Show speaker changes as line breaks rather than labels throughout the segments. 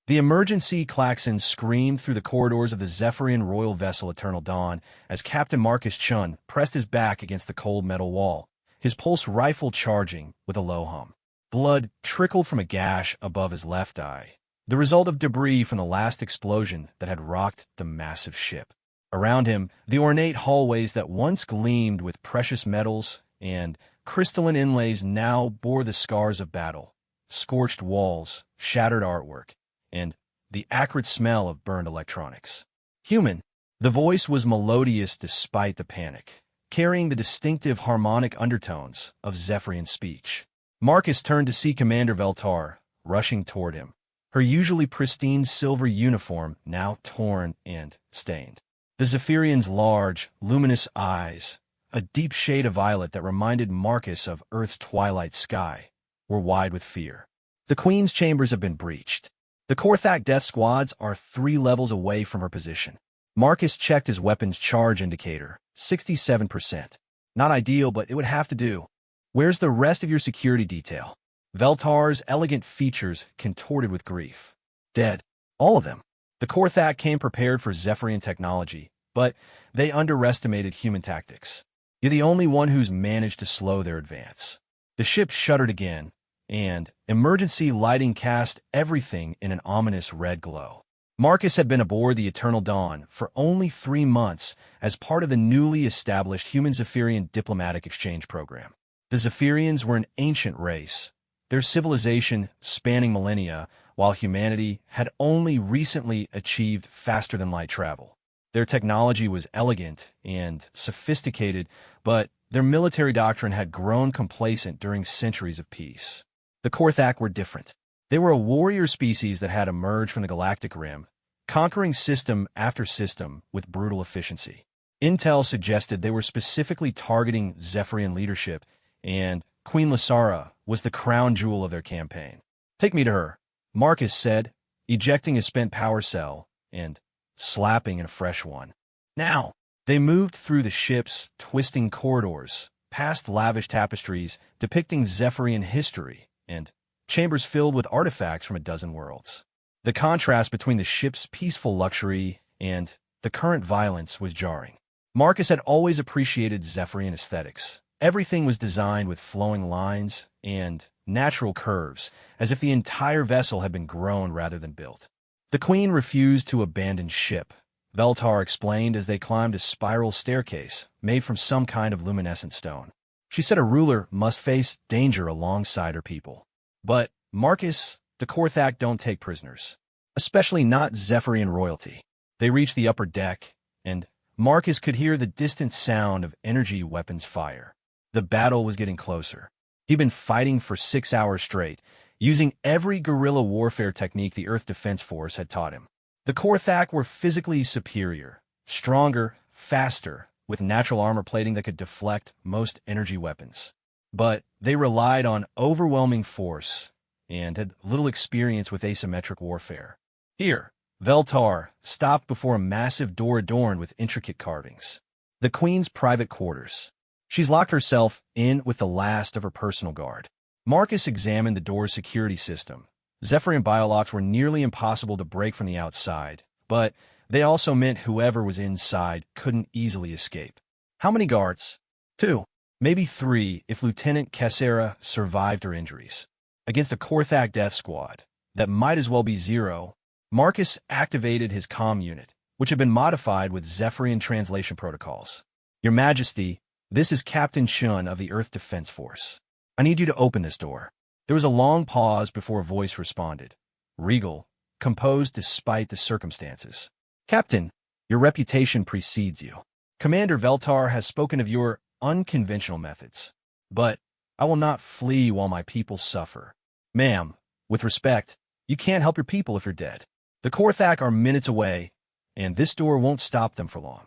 The emergency klaxon screamed through the corridors of the Zephyrian royal vessel Eternal Dawn as Captain Marcus Chun pressed his back against the cold metal wall, his pulse rifle charging with a low hum. Blood trickled from a gash above his left eye, the result of debris from the last explosion that had rocked the massive ship. Around him, the ornate hallways that once gleamed with precious metals and crystalline inlays now bore the scars of battle, scorched walls, shattered artwork, and the acrid smell of burned electronics. Human. The voice was melodious despite the panic, carrying the distinctive harmonic undertones of Zephyrian speech. Marcus turned to see Commander Veltar, rushing toward him, her usually pristine silver uniform now torn and stained. The Zephyrian's large, luminous eyes, a deep shade of violet that reminded Marcus of Earth's twilight sky, were wide with fear. The Queen's chambers have been breached. The Korthak death squads are 3 levels away from her position. Marcus checked his weapon's charge indicator, 67%. Not ideal, but it would have to do. Where's the rest of your security detail? Veltar's elegant features contorted with grief. Dead. All of them. The Korthak came prepared for Zephyrian technology, but they underestimated human tactics. You're the only one who's managed to slow their advance. The ship shuddered again, and emergency lighting cast everything in an ominous red glow. Marcus had been aboard the Eternal Dawn for only 3 months as part of the newly established Human-Zephyrian diplomatic exchange program. The Zephyrians were an ancient race, their civilization spanning millennia, while humanity had only recently achieved faster-than-light travel. Their technology was elegant and sophisticated, but their military doctrine had grown complacent during centuries of peace. The Korthak were different. They were a warrior species that had emerged from the galactic rim, conquering system after system with brutal efficiency. Intel suggested they were specifically targeting Zephyrian leadership, and Queen Lysara was the crown jewel of their campaign. "Take me to her," Marcus said, ejecting a spent power cell and slapping in a fresh one. Now, they moved through the ship's twisting corridors, past lavish tapestries depicting Zephyrian history, and chambers filled with artifacts from a dozen worlds. The contrast between the ship's peaceful luxury and the current violence was jarring. Marcus had always appreciated Zephyrian aesthetics. Everything was designed with flowing lines and natural curves, as if the entire vessel had been grown rather than built. The Queen refused to abandon ship, Veltar explained as they climbed a spiral staircase made from some kind of luminescent stone. She said a ruler must face danger alongside her people. But, Marcus, the Korthak don't take prisoners. Especially not Zephyrian royalty. They reached the upper deck, and Marcus could hear the distant sound of energy weapons fire. The battle was getting closer. He'd been fighting for 6 hours straight, using every guerrilla warfare technique the Earth Defense Force had taught him. The Korthak were physically superior, stronger, faster, with natural armor plating that could deflect most energy weapons. But they relied on overwhelming force and had little experience with asymmetric warfare. Here, Veltar stopped before a massive door adorned with intricate carvings. The Queen's private quarters. She's locked herself in with the last of her personal guard. Marcus examined the door's security system. Zephyrian biolocks were nearly impossible to break from the outside, but they also meant whoever was inside couldn't easily escape. How many guards? 2, maybe 3 if Lieutenant Kessera survived her injuries. Against a Korthak death squad that might as well be 0, Marcus activated his comm unit, which had been modified with Zephyrian translation protocols. "Your Majesty, this is Captain Chun of the Earth Defense Force. I need you to open this door." There was a long pause before a voice responded, regal, composed despite the circumstances. "Captain, your reputation precedes you. Commander Veltar has spoken of your unconventional methods. But I will not flee while my people suffer. Ma'am, with respect, you can't help your people if you're dead. The Korthak are minutes away, and this door won't stop them for long."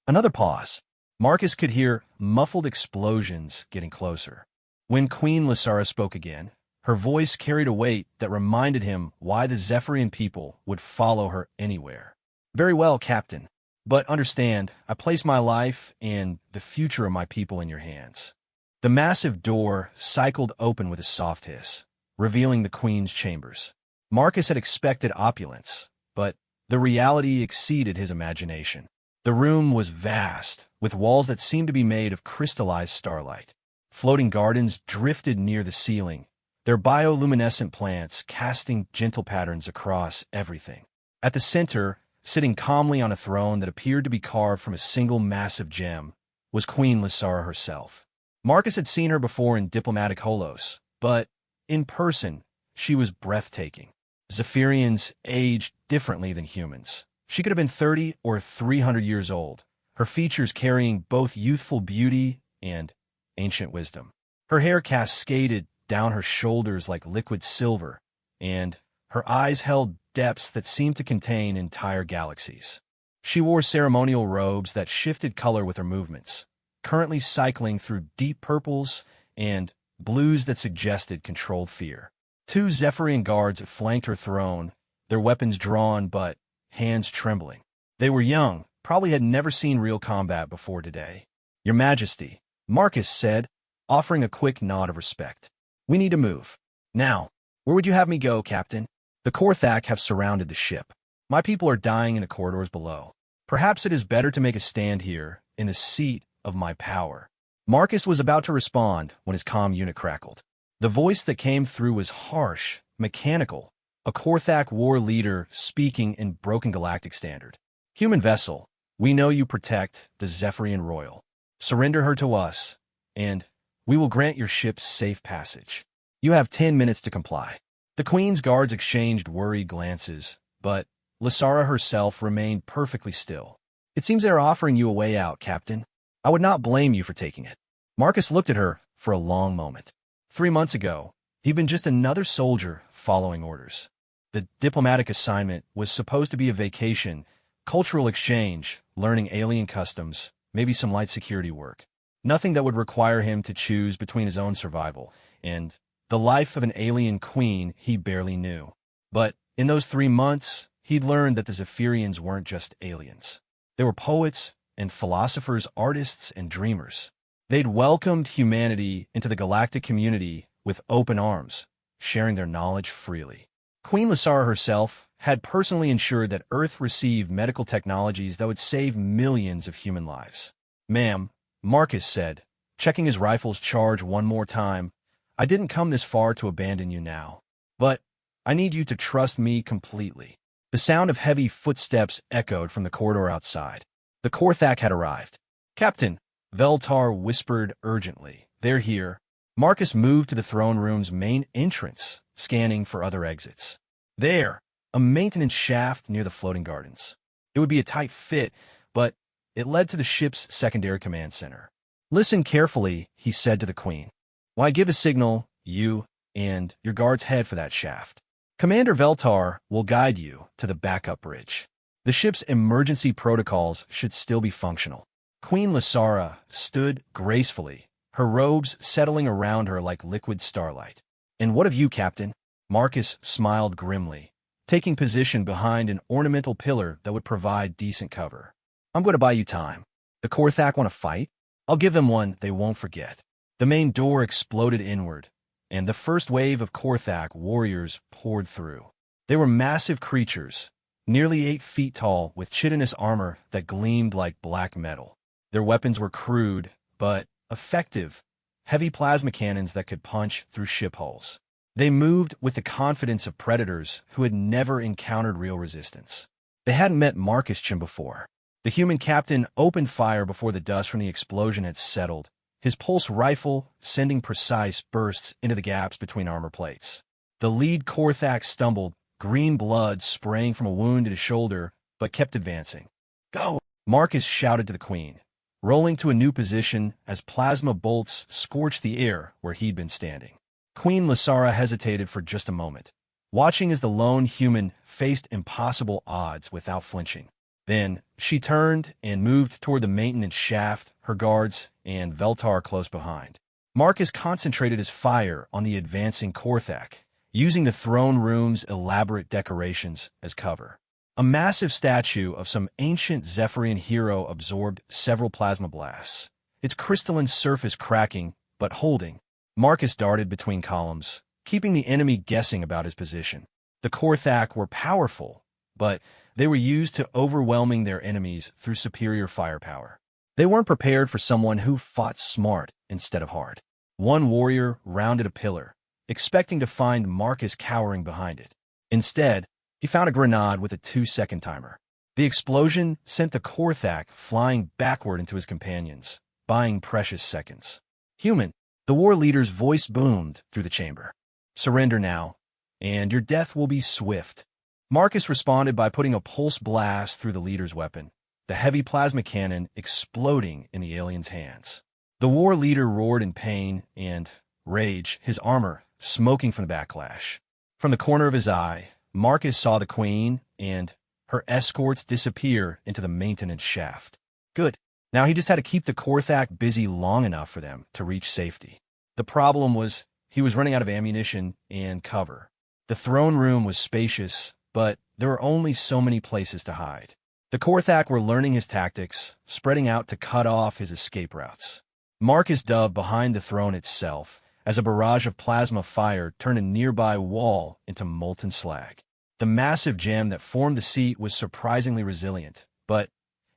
Another pause. Marcus could hear muffled explosions getting closer. When Queen Lysara spoke again, her voice carried a weight that reminded him why the Zephyrian people would follow her anywhere. "Very well, Captain. But understand, I place my life and the future of my people in your hands." The massive door cycled open with a soft hiss, revealing the Queen's chambers. Marcus had expected opulence, but the reality exceeded his imagination. The room was vast, with walls that seemed to be made of crystallized starlight. Floating gardens drifted near the ceiling, their bioluminescent plants casting gentle patterns across everything. At the center, sitting calmly on a throne that appeared to be carved from a single massive gem, was Queen Lysara herself. Marcus had seen her before in diplomatic holos, but in person, she was breathtaking. Zephyrians aged differently than humans. She could have been 30 or 300 years old, her features carrying both youthful beauty and ancient wisdom. Her hair cascaded down her shoulders like liquid silver, and her eyes held depths that seemed to contain entire galaxies. She wore ceremonial robes that shifted color with her movements, currently cycling through deep purples and blues that suggested controlled fear. 2 Zephyrian guards flanked her throne, their weapons drawn but hands trembling. They were young, probably had never seen real combat before today. "Your Majesty," Marcus said, offering a quick nod of respect. "We need to move. Now, where would you have me go, Captain?" "The Korthak have surrounded the ship. My people are dying in the corridors below. Perhaps it is better to make a stand here, in the seat of my power." Marcus was about to respond when his comm unit crackled. The voice that came through was harsh, mechanical, a Korthak war leader speaking in broken galactic standard. "Human vessel, we know you protect the Zephyrian Royal. Surrender her to us, and we will grant your ship safe passage. You have 10 minutes to comply." The Queen's guards exchanged worried glances, but Lysara herself remained perfectly still. "It seems they are offering you a way out, Captain. I would not blame you for taking it." Marcus looked at her for a long moment. 3 months ago, he'd been just another soldier following orders. The diplomatic assignment was supposed to be a vacation, cultural exchange, learning alien customs, maybe some light security work. Nothing that would require him to choose between his own survival and the life of an alien queen he barely knew. But in those 3 months, he'd learned that the Zephyrians weren't just aliens. They were poets and philosophers, artists and dreamers. They'd welcomed humanity into the galactic community with open arms, sharing their knowledge freely. Queen Lysara herself had personally ensured that Earth received medical technologies that would save millions of human lives. "Ma'am," Marcus said, checking his rifle's charge one more time, "I didn't come this far to abandon you now. But I need you to trust me completely." The sound of heavy footsteps echoed from the corridor outside. The Korthak had arrived. "Captain," Veltar whispered urgently, "they're here." Marcus moved to the throne room's main entrance, scanning for other exits. There, a maintenance shaft near the floating gardens. It would be a tight fit, but it led to the ship's secondary command center. "Listen carefully," he said to the Queen. "When I give a signal, you and your guards head for that shaft. Commander Veltar will guide you to the backup bridge. The ship's emergency protocols should still be functional." Queen Lysara stood gracefully, her robes settling around her like liquid starlight. "And what of you, Captain?" Marcus smiled grimly, taking position behind an ornamental pillar that would provide decent cover. "I'm going to buy you time. The Korthak want to fight? I'll give them one they won't forget." The main door exploded inward, and the first wave of Korthak warriors poured through. They were massive creatures, nearly 8 feet tall, with chitinous armor that gleamed like black metal. Their weapons were crude, but effective, heavy plasma cannons that could punch through ship hulls. They moved with the confidence of predators who had never encountered real resistance. They hadn't met Marcus Chim before. The human captain opened fire before the dust from the explosion had settled, his pulse rifle sending precise bursts into the gaps between armor plates. The lead Korthak stumbled, green blood spraying from a wound in his shoulder, but kept advancing. "Go!" Marcus shouted to the Queen, rolling to a new position as plasma bolts scorched the air where he'd been standing. Queen Lysara hesitated for just a moment, watching as the lone human faced impossible odds without flinching. Then she turned and moved toward the maintenance shaft, her guards and Veltar close behind. Marcus concentrated his fire on the advancing Korthak, using the throne room's elaborate decorations as cover. A massive statue of some ancient Zephyrian hero absorbed several plasma blasts, its crystalline surface cracking but holding. Marcus darted between columns, keeping the enemy guessing about his position. The Korthak were powerful, but they were used to overwhelming their enemies through superior firepower. They weren't prepared for someone who fought smart instead of hard. One warrior rounded a pillar, expecting to find Marcus cowering behind it. Instead, he found a grenade with a 2-second timer. The explosion sent the Korthak flying backward into his companions, buying precious seconds. Human, the war leader's voice boomed through the chamber. Surrender now, and your death will be swift. Marcus responded by putting a pulse blast through the leader's weapon, the heavy plasma cannon exploding in the alien's hands. The war leader roared in pain and rage, his armor smoking from the backlash. From the corner of his eye, Marcus saw the queen and her escorts disappear into the maintenance shaft. Good. Now he just had to keep the Korthak busy long enough for them to reach safety. The problem was he was running out of ammunition and cover. The throne room was spacious, but there were only so many places to hide. The Korthak were learning his tactics, spreading out to cut off his escape routes. Marcus dove behind the throne itself as a barrage of plasma fire turned a nearby wall into molten slag. The massive gem that formed the seat was surprisingly resilient, but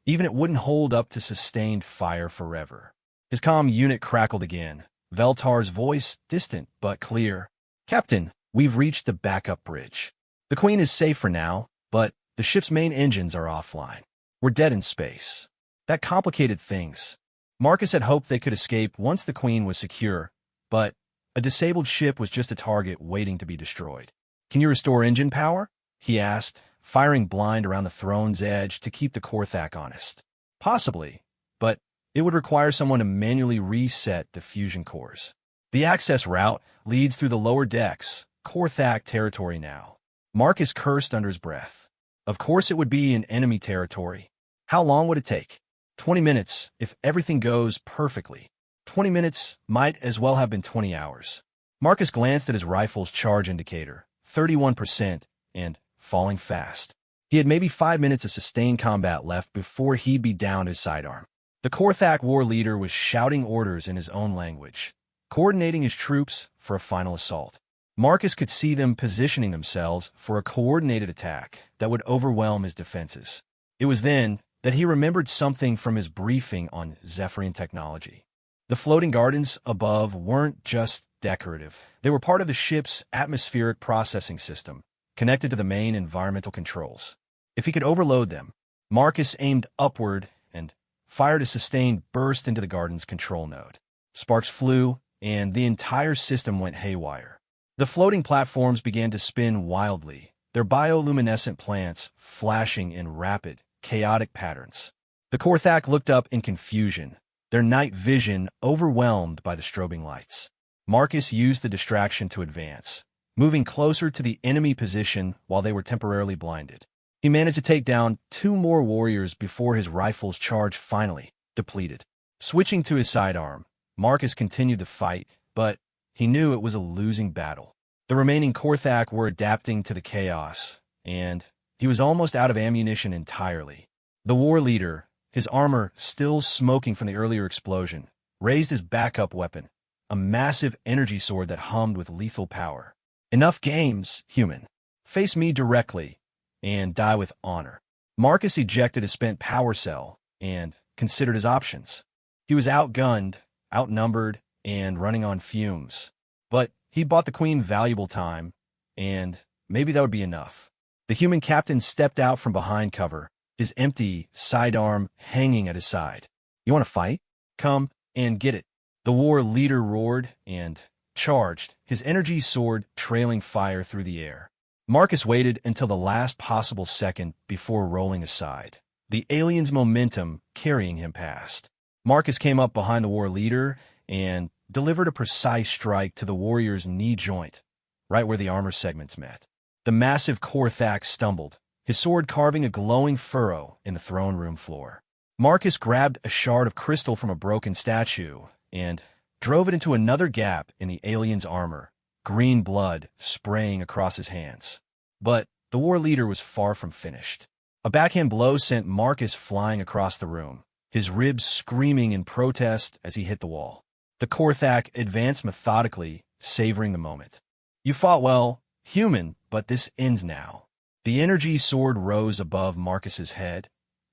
even it wouldn't hold up to sustained fire forever. His comm unit crackled again, Veltar's voice distant but clear. Captain, we've reached the backup bridge. The Queen is safe for now, but the ship's main engines are offline. We're dead in space. That complicated things. Marcus had hoped they could escape once the Queen was secure, but a disabled ship was just a target waiting to be destroyed. Can you restore engine power? He asked, firing blind around the throne's edge to keep the Korthak honest. Possibly, but it would require someone to manually reset the fusion cores. The access route leads through the lower decks, Korthak territory now. Marcus cursed under his breath. Of course it would be in enemy territory. How long would it take? 20 minutes, if everything goes perfectly. 20 minutes might as well have been 20 hours. Marcus glanced at his rifle's charge indicator. 31%, and falling fast. He had maybe 5 minutes of sustained combat left before he'd be down his sidearm. The Korthak war leader was shouting orders in his own language, coordinating his troops for a final assault. Marcus could see them positioning themselves for a coordinated attack that would overwhelm his defenses. It was then that he remembered something from his briefing on Zephyrian technology. The floating gardens above weren't just decorative. They were part of the ship's atmospheric processing system, connected to the main environmental controls. If he could overload them, Marcus aimed upward and fired a sustained burst into the garden's control node. Sparks flew, and the entire system went haywire. The floating platforms began to spin wildly, their bioluminescent plants flashing in rapid, chaotic patterns. The Korthak looked up in confusion, their night vision overwhelmed by the strobing lights. Marcus used the distraction to advance, moving closer to the enemy position while they were temporarily blinded. He managed to take down 2 more warriors before his rifle's charge finally depleted. Switching to his sidearm, Marcus continued the fight, but he knew it was a losing battle. The remaining Korthak were adapting to the chaos, and he was almost out of ammunition entirely. The war leader, his armor still smoking from the earlier explosion, raised his backup weapon, a massive energy sword that hummed with lethal power. Enough games, human. Face me directly and die with honor. Marcus ejected his spent power cell and considered his options. He was outgunned, outnumbered, and running on fumes. But he bought the Queen valuable time, and maybe that would be enough. The human captain stepped out from behind cover, his empty sidearm hanging at his side. You want to fight? Come and get it. The war leader roared and charged, his energy sword trailing fire through the air. Marcus waited until the last possible second before rolling aside, the alien's momentum carrying him past. Marcus came up behind the war leader and delivered a precise strike to the warrior's knee joint, right where the armor segments met. The massive Korthak stumbled, his sword carving a glowing furrow in the throne room floor. Marcus grabbed a shard of crystal from a broken statue and drove it into another gap in the alien's armor, green blood spraying across his hands. But the war leader was far from finished. A backhand blow sent Marcus flying across the room, his ribs screaming in protest as he hit the wall. The Korthak advanced methodically, savoring the moment. You fought well, Human, but this ends now. The energy sword rose above Marcus's head,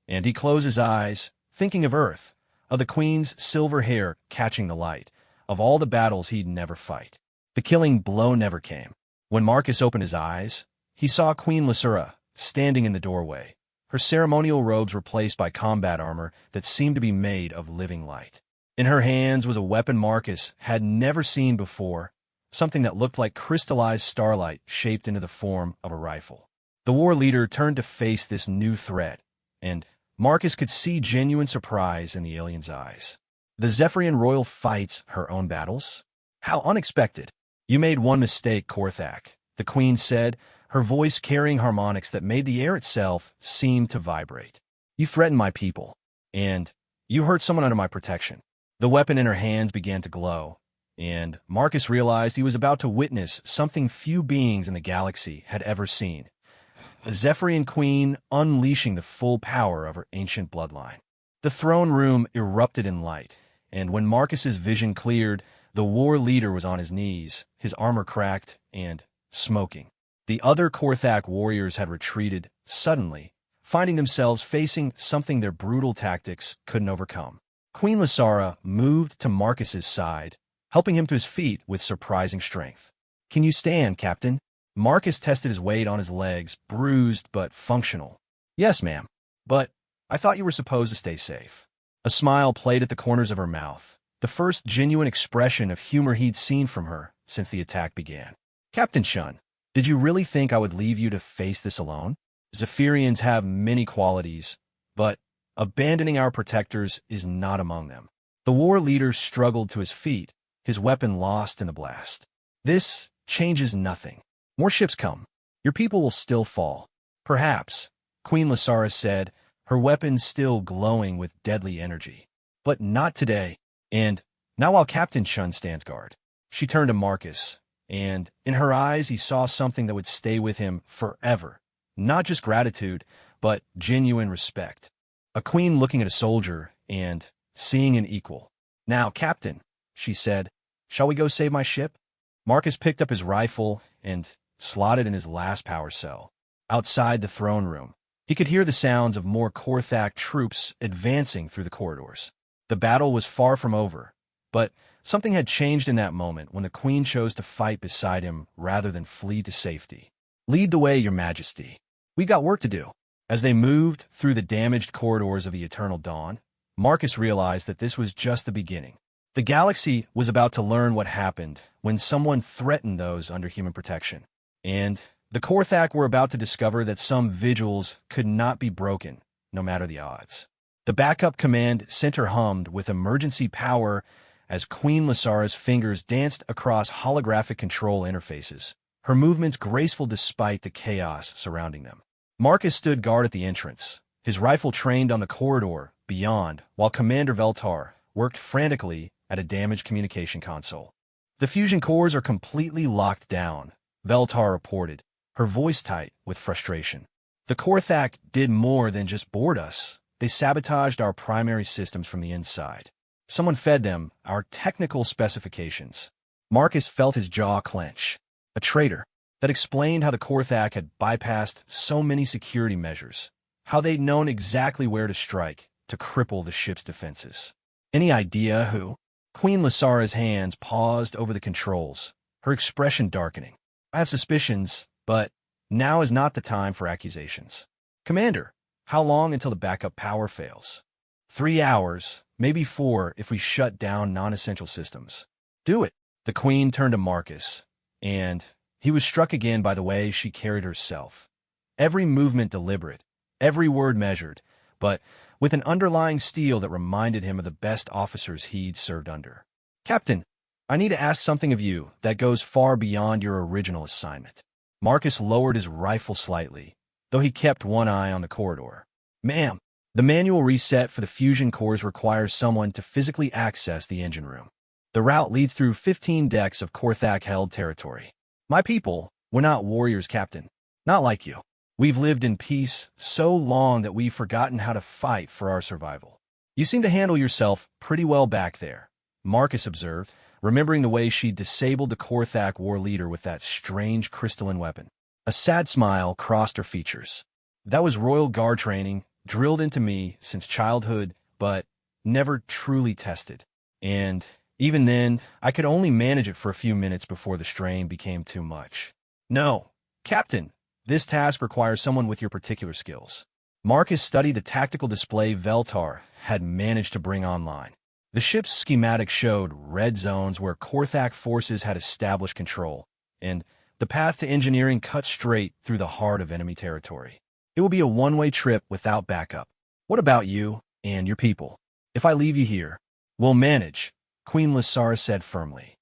and he closed his eyes, thinking of Earth, of the Queen's silver hair catching the light, of all the battles he'd never fight. The killing blow never came. When Marcus opened his eyes, he saw Queen Lysura standing in the doorway, her ceremonial robes replaced by combat armor that seemed to be made of living light. In her hands was a weapon Marcus had never seen before, something that looked like crystallized starlight shaped into the form of a rifle. The war leader turned to face this new threat, and Marcus could see genuine surprise in the alien's eyes. The Zephyrian royal fights her own battles? How unexpected. You made one mistake, Korthak, the queen said, her voice carrying harmonics that made the air itself seem to vibrate. You threatened my people, and you hurt someone under my protection. The weapon in her hands began to glow, and Marcus realized he was about to witness something few beings in the galaxy had ever seen. A Zephyrian queen unleashing the full power of her ancient bloodline. The throne room erupted in light, and when Marcus's vision cleared, the war leader was on his knees, his armor cracked and smoking. The other Korthak warriors had retreated, suddenly, finding themselves facing something their brutal tactics couldn't overcome. Queen Lysura moved to Marcus's side, helping him to his feet with surprising strength. Can you stand, Captain? Marcus tested his weight on his legs, bruised but functional. Yes, ma'am. But I thought you were supposed to stay safe. A smile played at the corners of her mouth, the first genuine expression of humor he'd seen from her since the attack began. Captain Chun, did you really think I would leave you to face this alone? Zephyrians have many qualities, but abandoning our protectors is not among them. The war leader struggled to his feet, his weapon lost in the blast. This changes nothing. More ships come. Your people will still fall. Perhaps, Queen Lysura said, her weapon still glowing with deadly energy. But not today. And now while Captain Chun stands guard. She turned to Marcus, and in her eyes he saw something that would stay with him forever. Not just gratitude, but genuine respect. A queen looking at a soldier and seeing an equal. Now, Captain, she said, shall we go save my ship? Marcus picked up his rifle and slotted in his last power cell. Outside the throne room, he could hear the sounds of more Korthak troops advancing through the corridors. The battle was far from over, but something had changed in that moment when the queen chose to fight beside him rather than flee to safety. Lead the way, your majesty. We've got work to do. As they moved through the damaged corridors of the eternal dawn, Marcus realized that this was just the beginning. The galaxy was about to learn what happened when someone threatened those under human protection. And the Korthak were about to discover that some Vigils could not be broken, no matter the odds. The backup command center hummed with emergency power as Queen Lysura's fingers danced across holographic control interfaces, her movements graceful despite the chaos surrounding them. Marcus stood guard at the entrance, his rifle trained on the corridor beyond, while Commander Veltar worked frantically at a damaged communication console. The fusion cores are completely locked down, Veltar reported, her voice tight with frustration. The Korthak did more than just board us. They sabotaged our primary systems from the inside. Someone fed them our technical specifications. Marcus felt his jaw clench. A traitor. That explained how the Korthak had bypassed so many security measures, how they'd known exactly where to strike to cripple the ship's defenses. Any idea who? Queen Lysura's hands paused over the controls, her expression darkening. I have suspicions, but now is not the time for accusations. Commander, how long until the backup power fails? 3 hours, maybe 4 if we shut down non-essential systems. Do it. The Queen turned to Marcus, and he was struck again by the way she carried herself. Every movement deliberate, every word measured, but with an underlying steel that reminded him of the best officers he'd served under. Captain, I need to ask something of you that goes far beyond your original assignment. Marcus lowered his rifle slightly, though he kept one eye on the corridor. Ma'am, the manual reset for the fusion cores requires someone to physically access the engine room. The route leads through 15 decks of Korthak-held territory. My people, we're not warriors, Captain. Not like you. We've lived in peace so long that we've forgotten how to fight for our survival. You seem to handle yourself pretty well back there, Marcus observed, remembering the way she disabled the Korthak war leader with that strange crystalline weapon. A sad smile crossed her features. That was Royal Guard training, drilled into me since childhood, but never truly tested. And even then, I could only manage it for a few minutes before the strain became too much. No, Captain, this task requires someone with your particular skills. Marcus studied the tactical display Veltar had managed to bring online. The ship's schematic showed red zones where Korthak forces had established control, and the path to engineering cut straight through the heart of enemy territory. It will be a one-way trip without backup. What about you and your people? If I leave you here, we'll manage, Queen Lysara said firmly.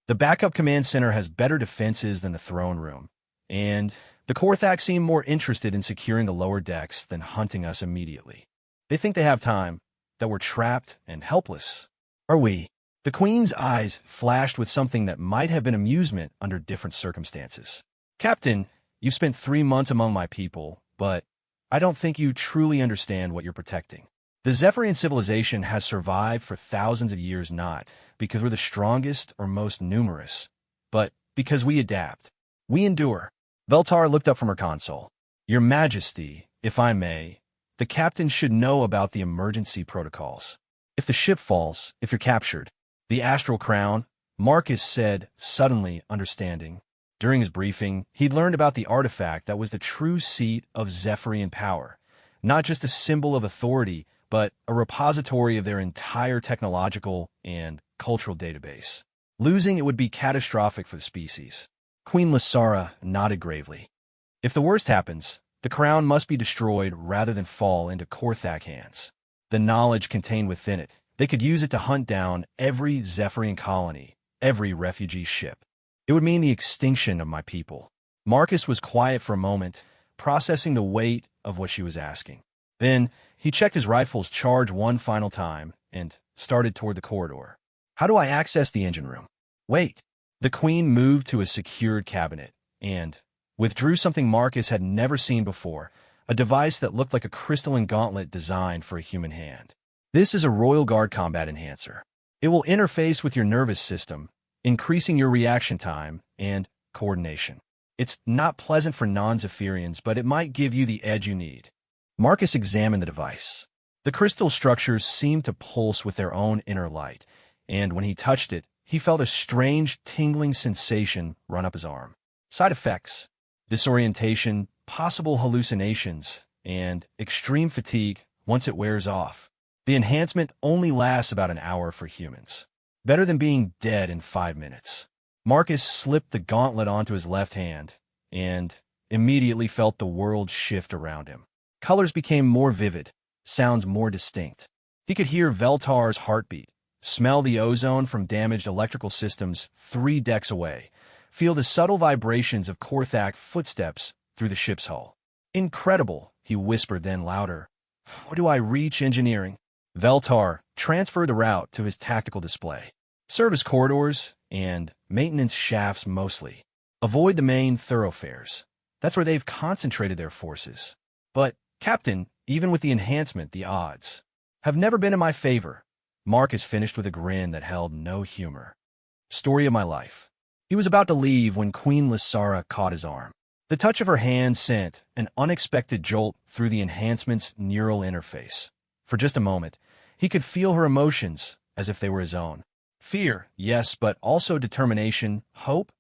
The backup command center has better defenses than the throne room, and the Korthak seem more interested in securing the lower decks than hunting us immediately. They think they have time, that we're trapped and helpless. Are we? The Queen's eyes flashed with something that might have been amusement under different circumstances. Captain, you've spent 3 months among my people, but I don't think you truly understand what you're protecting. The Zephyrian civilization has survived for thousands of years not because we're the strongest or most numerous, but because we adapt. We endure. Veltar looked up from her console. Your Majesty, if I may, the captain should know about the emergency protocols. If the ship falls, if you're captured, the Astral Crown, Marcus said, suddenly understanding. During his briefing, he'd learned about the artifact that was the true seat of Zephyrian power, not just a symbol of authority, but a repository of their entire technological and cultural database. Losing it would be catastrophic for the species. Queen Lysara nodded gravely. If the worst happens, the crown must be destroyed rather than fall into Korthak hands. The knowledge contained within it, they could use it to hunt down every Zephyrian colony, every refugee ship. It would mean the extinction of my people. Marcus was quiet for a moment, processing the weight of what she was asking. Then he checked his rifle's charge one final time and started toward the corridor. How do I access the engine room? Wait. The Queen moved to a secured cabinet and withdrew something Marcus had never seen before, a device that looked like a crystalline gauntlet designed for a human hand. This is a Royal Guard combat enhancer. It will interface with your nervous system, increasing your reaction time and coordination. It's not pleasant for non-Zephyrians, but it might give you the edge you need. Marcus examined the device. The crystal structures seemed to pulse with their own inner light, and when he touched it, he felt a strange, tingling sensation run up his arm. Side effects: disorientation, possible hallucinations, and extreme fatigue once it wears off. The enhancement only lasts about an hour for humans. Better than being dead in 5 minutes. Marcus slipped the gauntlet onto his left hand and immediately felt the world shift around him. Colors became more vivid, sounds more distinct. He could hear Veltar's heartbeat, smell the ozone from damaged electrical systems 3 decks away, feel the subtle vibrations of Korthak footsteps through the ship's hull. Incredible, he whispered then louder. Where do I reach engineering? Veltar transferred the route to his tactical display. Service corridors and maintenance shafts mostly. Avoid the main thoroughfares. That's where they've concentrated their forces. But, Captain, even with the enhancement, the odds have never been in my favor. Marcus finished with a grin that held no humor. Story of my life. He was about to leave when Queen Lysara caught his arm. The touch of her hand sent an unexpected jolt through the enhancement's neural interface. For just a moment, he could feel her emotions as if they were his own. Fear, yes, but also determination, hope,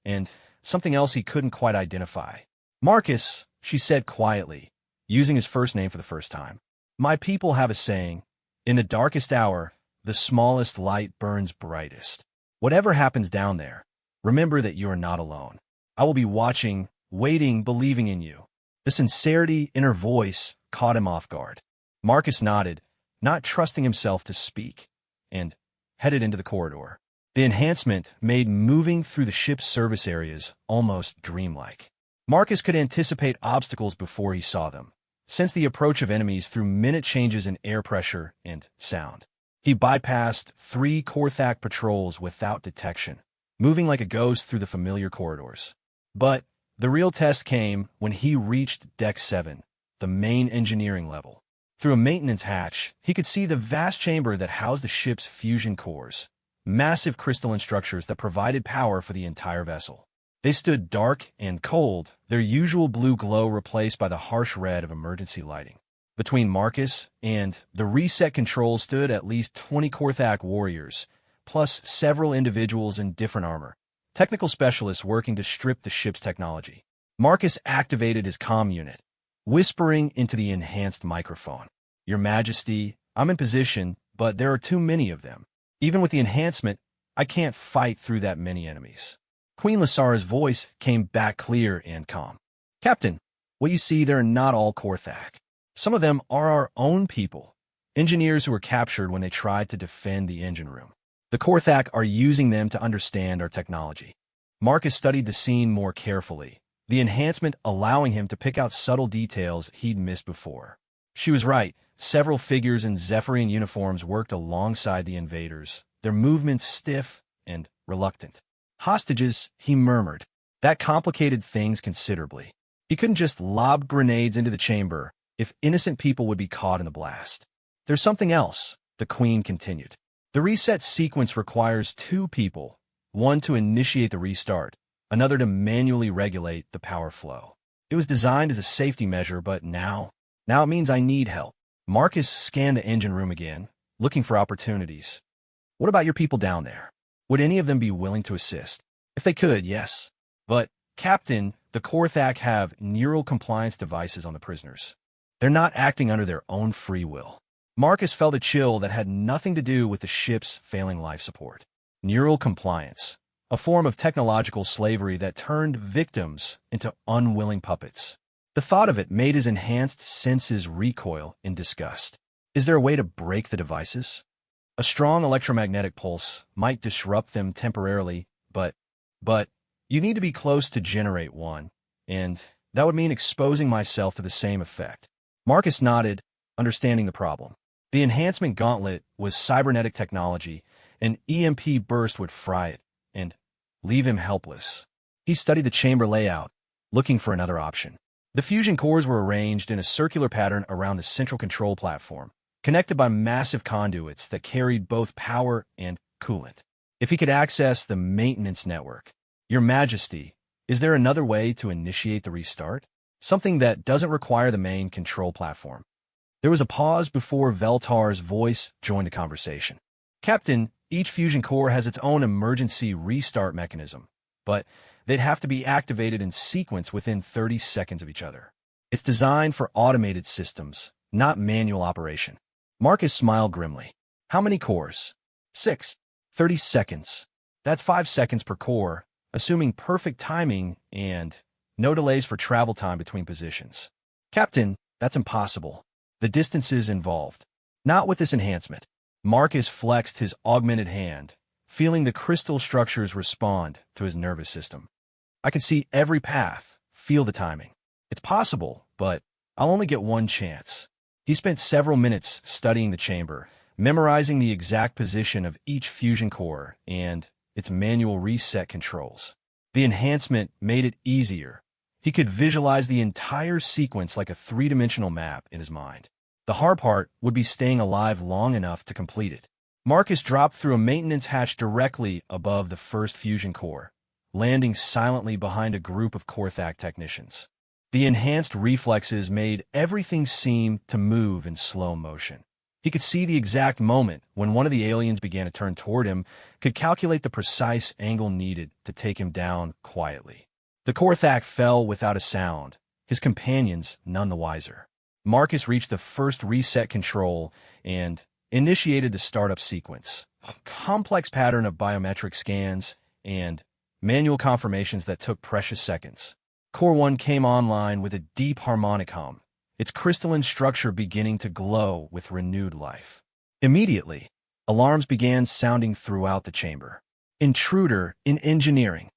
and something else he couldn't quite identify. Marcus, she said quietly, using his first name for the first time. My people have a saying, in the darkest hour, the smallest light burns brightest. Whatever happens down there, remember that you are not alone. I will be watching, waiting, believing in you. The sincerity in her voice caught him off guard. Marcus nodded, not trusting himself to speak, and headed into the corridor. The enhancement made moving through the ship's service areas almost dreamlike. Marcus could anticipate obstacles before he saw them, sense the approach of enemies through minute changes in air pressure and sound. He bypassed 3 Korthak patrols without detection, moving like a ghost through the familiar corridors. But the real test came when he reached Deck 7, the main engineering level. Through a maintenance hatch, he could see the vast chamber that housed the ship's fusion cores. massive crystalline structures that provided power for the entire vessel. They stood dark and cold, their usual blue glow replaced by the harsh red of emergency lighting. Between Marcus and the reset control stood at least 20 Korthak warriors, plus several individuals in different armor, technical specialists working to strip the ship's technology. Marcus activated his comm unit, whispering into the enhanced microphone. "Your Majesty, I'm in position, but there are too many of them. Even with the enhancement, I can't fight through that many enemies." Queen Lysara's voice came back clear and calm. "Captain, what you see, they're not all Korthak. Some of them are our own people, engineers who were captured when they tried to defend the engine room. The Korthak are using them to understand our technology." Marcus studied the scene more carefully, the enhancement allowing him to pick out subtle details he'd missed before. She was right. Several figures in Zephyrian uniforms worked alongside the invaders, their movements stiff and reluctant. "Hostages," he murmured. That complicated things considerably. He couldn't just lob grenades into the chamber if innocent people would be caught in the blast. "There's something else," the Queen continued. "The reset sequence requires two people, one to initiate the restart, another to manually regulate the power flow. It was designed as a safety measure, but now it means I need help." Marcus scanned the engine room again, looking for opportunities. "What about your people down there? Would any of them be willing to assist?" "If they could, yes. But, Captain, the Korthak have neural compliance devices on the prisoners. They're not acting under their own free will." Marcus felt a chill that had nothing to do with the ship's failing life support. Neural compliance, a form of technological slavery that turned victims into unwilling puppets. The thought of it made his enhanced senses recoil in disgust. Is there a way to break the devices? A strong electromagnetic pulse might disrupt them temporarily, but you need to be close to generate one, and that would mean exposing myself to the same effect. Marcus nodded, understanding the problem. The enhancement gauntlet was cybernetic technology. An EMP burst would fry it and leave him helpless. He studied the chamber layout, looking for another option. The fusion cores were arranged in a circular pattern around the central control platform, connected by massive conduits that carried both power and coolant. If he could access the maintenance network. "Your Majesty, is there another way to initiate the restart? Something that doesn't require the main control platform?" There was a pause before Veltar's voice joined the conversation. "Captain, each fusion core has its own emergency restart mechanism, but they'd have to be activated in sequence within 30 seconds of each other. It's designed for automated systems, not manual operation." Marcus smiled grimly. "How many cores?" 6. 30 seconds. That's 5 seconds per core, assuming perfect timing and no delays for travel time between positions. "Captain, that's impossible. The distances involved. Not with this enhancement." Marcus flexed his augmented hand, feeling the crystal structures respond to his nervous system. "I can see every path, feel the timing. It's possible, but I'll only get one chance." He spent several minutes studying the chamber, memorizing the exact position of each fusion core and its manual reset controls. The enhancement made it easier. He could visualize the entire sequence like a three-dimensional map in his mind. The hard part would be staying alive long enough to complete it. Marcus dropped through a maintenance hatch directly above the first fusion core, landing silently behind a group of Korthak technicians. The enhanced reflexes made everything seem to move in slow motion. He could see the exact moment when one of the aliens began to turn toward him, could calculate the precise angle needed to take him down quietly. The Korthak fell without a sound, his companions none the wiser. Marcus reached the first reset control and initiated the startup sequence, a complex pattern of biometric scans and manual confirmations that took precious seconds. Core 1 came online with a deep harmonic hum, its crystalline structure beginning to glow with renewed life. Immediately, alarms began sounding throughout the chamber. "Intruder in engineering."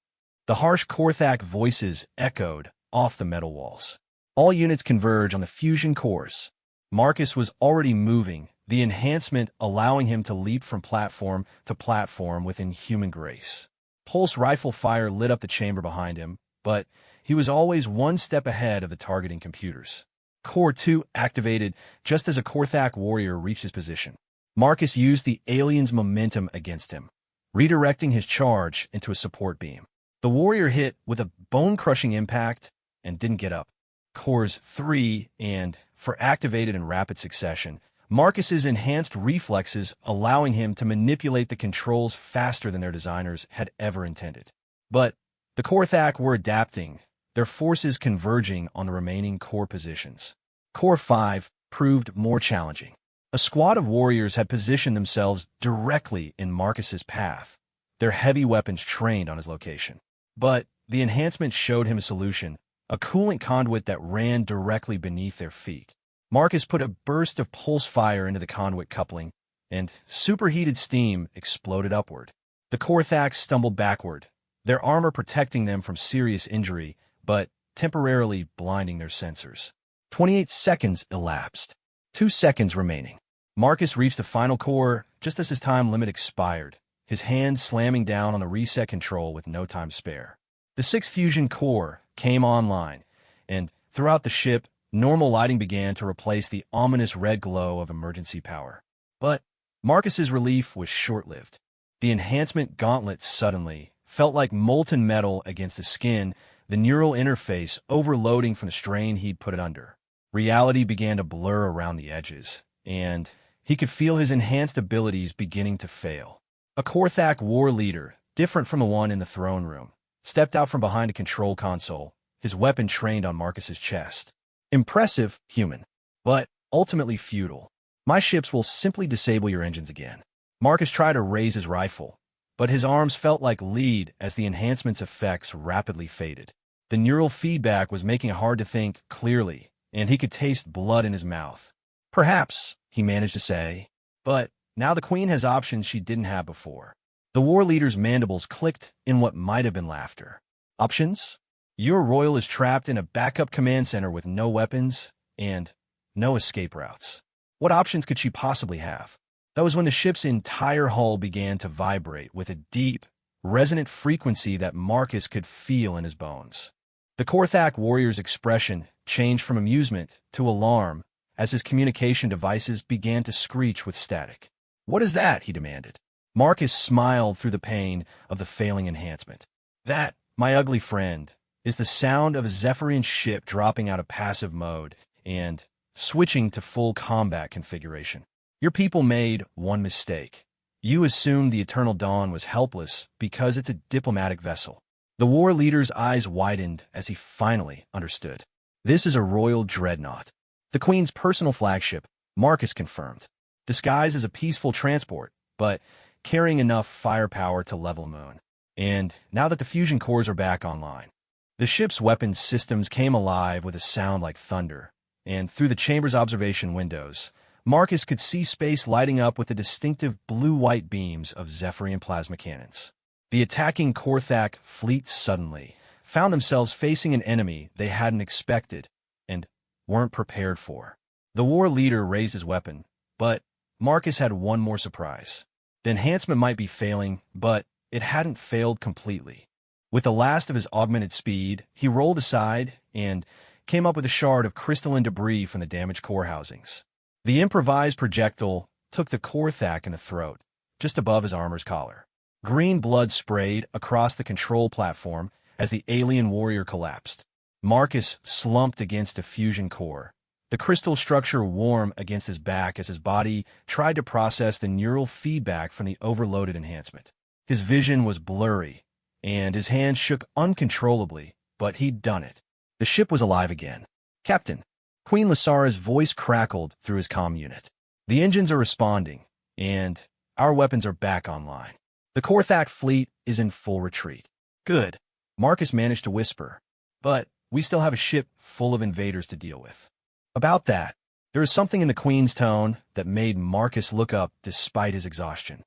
The harsh Korthak voices echoed off the metal walls. "All units converge on the fusion cores." Marcus was already moving, the enhancement allowing him to leap from platform to platform with inhuman grace. Pulse rifle fire lit up the chamber behind him, but he was always one step ahead of the targeting computers. Core 2 activated just as a Korthak warrior reached his position. Marcus used the alien's momentum against him, redirecting his charge into a support beam. The warrior hit with a bone-crushing impact and didn't get up. Cores 3 and 4 activated in rapid succession, Marcus's enhanced reflexes allowing him to manipulate the controls faster than their designers had ever intended. But the Korthak were adapting, their forces converging on the remaining core positions. Core 5 proved more challenging. A squad of warriors had positioned themselves directly in Marcus's path, their heavy weapons trained on his location. But the enhancement showed him a solution, a coolant conduit that ran directly beneath their feet. Marcus put a burst of pulse fire into the conduit coupling, and superheated steam exploded upward. The Korthaks stumbled backward, their armor protecting them from serious injury, but temporarily blinding their sensors. 28 seconds elapsed. 2 seconds remaining. Marcus reached the final core just as his time limit expired, his hand slamming down on the reset control with no time to spare. The 6th fusion core came online, and throughout the ship, normal lighting began to replace the ominous red glow of emergency power. But Marcus's relief was short-lived. The enhancement gauntlet suddenly felt like molten metal against his skin, the neural interface overloading from the strain he'd put it under. Reality began to blur around the edges, and he could feel his enhanced abilities beginning to fail. A Korthak war leader, different from the one in the throne room, stepped out from behind a control console, his weapon trained on Marcus's chest. Impressive, human, but ultimately futile. My ships will simply disable your engines again. Marcus tried to raise his rifle, but his arms felt like lead as the enhancement's effects rapidly faded. The neural feedback was making it hard to think clearly, and he could taste blood in his mouth. Perhaps, he managed to say, but now the Queen has options she didn't have before. The war leader's mandibles clicked in what might have been laughter. Options? Your Royal is trapped in a backup command center with no weapons and no escape routes. What options could she possibly have? That was when the ship's entire hull began to vibrate with a deep, resonant frequency that Marcus could feel in his bones. The Korthak warrior's expression changed from amusement to alarm as his communication devices began to screech with static. "What is that?" he demanded. Marcus smiled through the pain of the failing enhancement. "That, my ugly friend, is the sound of a Zephyrian ship dropping out of passive mode and switching to full combat configuration. Your people made one mistake. You assumed the Eternal Dawn was helpless because it's a diplomatic vessel." The war leader's eyes widened as he finally understood. This is a royal dreadnought. The Queen's personal flagship, Marcus confirmed. Disguised as a peaceful transport, but carrying enough firepower to level a moon. And now that the fusion cores are back online, the ship's weapons systems came alive with a sound like thunder, and through the chamber's observation windows, Marcus could see space lighting up with the distinctive blue-white beams of Zephyrian plasma cannons. The attacking Korthak fleet suddenly found themselves facing an enemy they hadn't expected and weren't prepared for. The war leader raised his weapon, but Marcus had one more surprise. The enhancement might be failing, but it hadn't failed completely. With the last of his augmented speed, he rolled aside and came up with a shard of crystalline debris from the damaged core housings. The improvised projectile took the Korthak in the throat, just above his armor's collar. Green blood sprayed across the control platform as the alien warrior collapsed. Marcus slumped against a fusion core, the crystal structure warm against his back as his body tried to process the neural feedback from the overloaded enhancement. His vision was blurry, and his hands shook uncontrollably, but he'd done it. The ship was alive again. "Captain," Queen Lysara's voice crackled through his comm unit. "The engines are responding, and our weapons are back online. The Korthak fleet is in full retreat." "Good," Marcus managed to whisper, "but we still have a ship full of invaders to deal with." About that, there was something in the Queen's tone that made Marcus look up despite his exhaustion.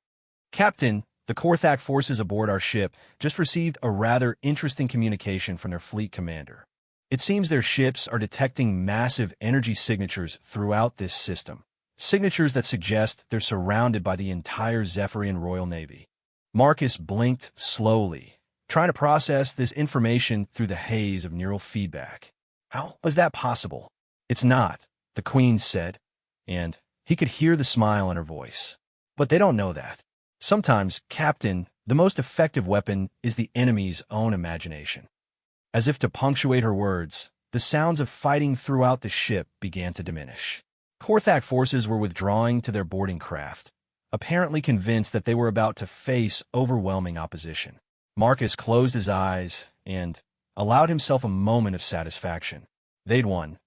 "Captain, the Korthak forces aboard our ship just received a rather interesting communication from their fleet commander. It seems their ships are detecting massive energy signatures throughout this system, signatures that suggest they're surrounded by the entire Zephyrian Royal Navy." Marcus blinked slowly, trying to process this information through the haze of neural feedback. "How is that possible?" "It's not," the Queen said, and he could hear the smile in her voice. "But they don't know that. Sometimes, Captain, The most effective weapon is the enemy's own imagination. As if to punctuate her words, the sounds of fighting throughout the ship began to diminish. Korthak forces were withdrawing to their boarding craft, apparently convinced that they were about to face overwhelming opposition. Marcus closed his eyes and allowed himself a moment of satisfaction. They'd won,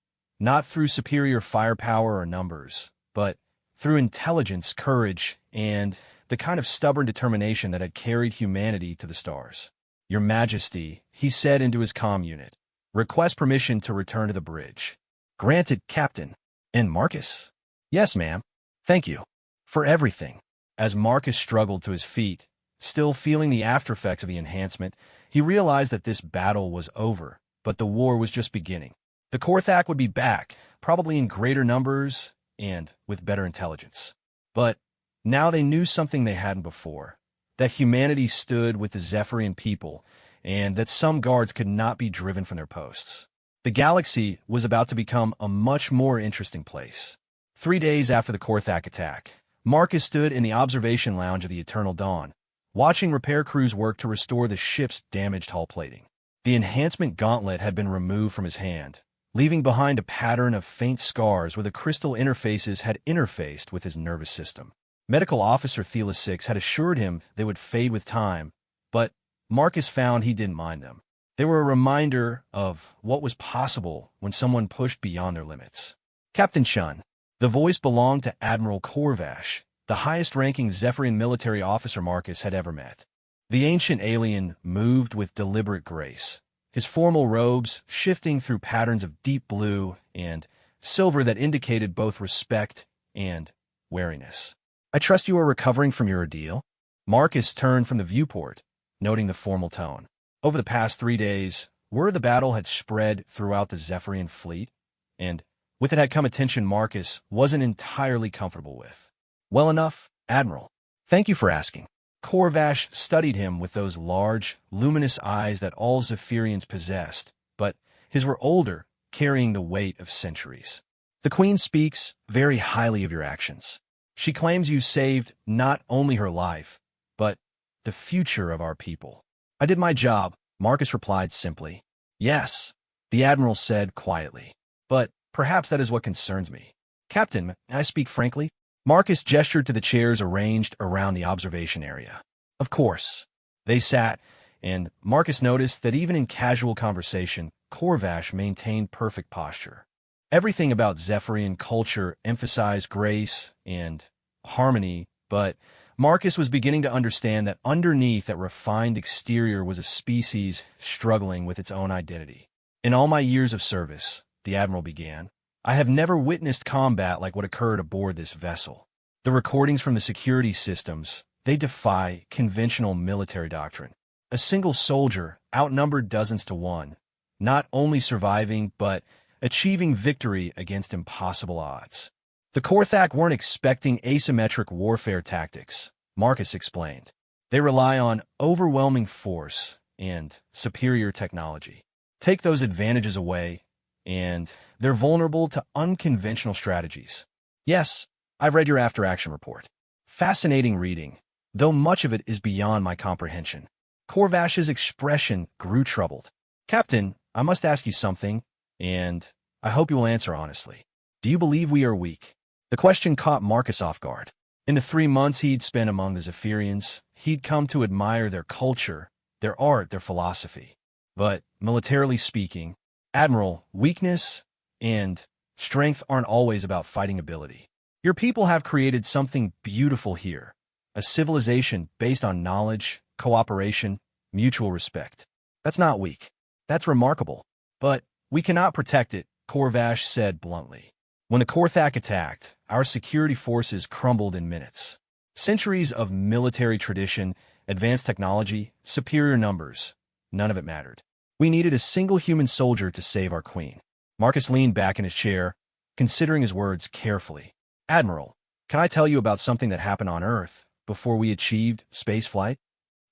not through superior firepower or numbers, but through intelligence, courage, and the kind of stubborn determination that had carried humanity to the stars. "Your Majesty," he said into his comm unit, "request permission to return to the bridge." "Granted, Captain." "And Marcus?" "Yes, ma'am. Thank you. For everything." As Marcus struggled to his feet, still feeling the aftereffects of the enhancement, he realized that this battle was over, but the war was just beginning. The Korthak would be back, probably in greater numbers and with better intelligence. But now they knew something they hadn't before, that humanity stood with the Zephyrian people, and that some guards could not be driven from their posts. The galaxy was about to become a much more interesting place. 3 days after the Korthak attack, Marcus stood in the observation lounge of the Eternal Dawn, watching repair crews work to restore the ship's damaged hull plating. The enhancement gauntlet had been removed from his hand, leaving behind a pattern of faint scars where the crystal interfaces had interfaced with his nervous system. Medical Officer Thela 6 had assured him they would fade with time, but Marcus found he didn't mind them. They were a reminder of what was possible when someone pushed beyond their limits. "Captain Chun." The voice belonged to Admiral Korvash, the highest-ranking Zephyrian military officer Marcus had ever met. The ancient alien moved with deliberate grace, his formal robes shifting through patterns of deep blue and silver that indicated both respect and wariness. "I trust you are recovering from your ordeal?" Marcus turned from the viewport, noting the formal tone. Over the past 3 days, word of the battle had spread throughout the Zephyrian fleet, and with it had come a tension Marcus wasn't entirely comfortable with. "Well enough, Admiral. Thank you for asking." Korvash studied him with those large, luminous eyes that all Zephyrians possessed, but his were older, carrying the weight of centuries. "The Queen speaks very highly of your actions. She claims you saved not only her life, but the future of our people." "I did my job," Marcus replied simply. "Yes," the Admiral said quietly. "But perhaps that is what concerns me." "Captain, may I speak frankly?" Marcus gestured to the chairs arranged around the observation area. "Of course." They sat, and Marcus noticed that even in casual conversation, Korvash maintained perfect posture. Everything about Zephyrian culture emphasized grace and harmony, but Marcus was beginning to understand that underneath that refined exterior was a species struggling with its own identity. "In all my years of service," the Admiral began, "I have never witnessed combat like what occurred aboard this vessel. The recordings from the security systems, they defy conventional military doctrine. A single soldier, outnumbered dozens to one, not only surviving, but achieving victory against impossible odds. The Korthak weren't expecting asymmetric warfare tactics," Marcus explained. "They rely on overwhelming force and superior technology. Take those advantages away, and they're vulnerable to unconventional strategies." "Yes, I've read your after-action report. Fascinating reading, though much of it is beyond my comprehension." Korvash's expression grew troubled. "Captain, I must ask you something, and I hope you will answer honestly. Do you believe we are weak?" The question caught Marcus off guard. In the 3 months he'd spent among the Zephyrians, he'd come to admire their culture, their art, their philosophy. But, militarily speaking, Admiral, weakness and strength aren't always about fighting ability. Your people have created something beautiful here, a civilization based on knowledge, cooperation, mutual respect. That's not weak. That's remarkable. But we cannot protect it, Korvash said bluntly. When the Korthak attacked, our security forces crumbled in minutes. Centuries of military tradition, advanced technology, superior numbers, none of it mattered. We needed a single human soldier to save our queen. Marcus leaned back in his chair, considering his words carefully. "Admiral, can I tell you about something that happened on Earth before we achieved spaceflight?"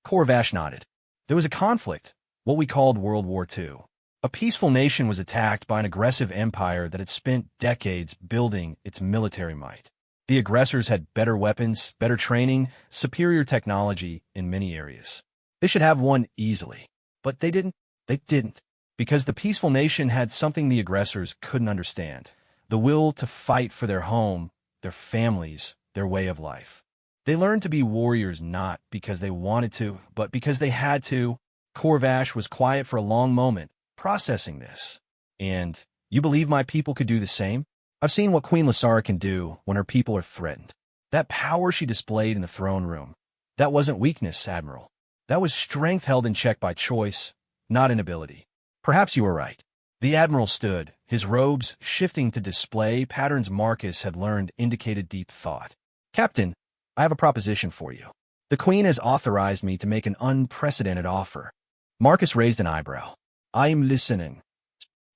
Korvash nodded. There was a conflict, what we called World War II. A peaceful nation was attacked by an aggressive empire that had spent decades building its military might. The aggressors had better weapons, better training, superior technology in many areas. They should have won easily. But they didn't. They didn't. Because the peaceful nation had something the aggressors couldn't understand. The will to fight for their home, their families, their way of life. They learned to be warriors not because they wanted to, but because they had to. Corvash was quiet for a long moment, processing this. And you believe my people could do the same? I've seen what Queen Lysara can do when her people are threatened. That power she displayed in the throne room, that wasn't weakness, Admiral. That was strength held in check by choice, not inability. Perhaps you were right. The Admiral stood, his robes shifting to display patterns Marcus had learned indicated deep thought. Captain, I have a proposition for you. The Queen has authorized me to make an unprecedented offer. Marcus raised an eyebrow. I am listening.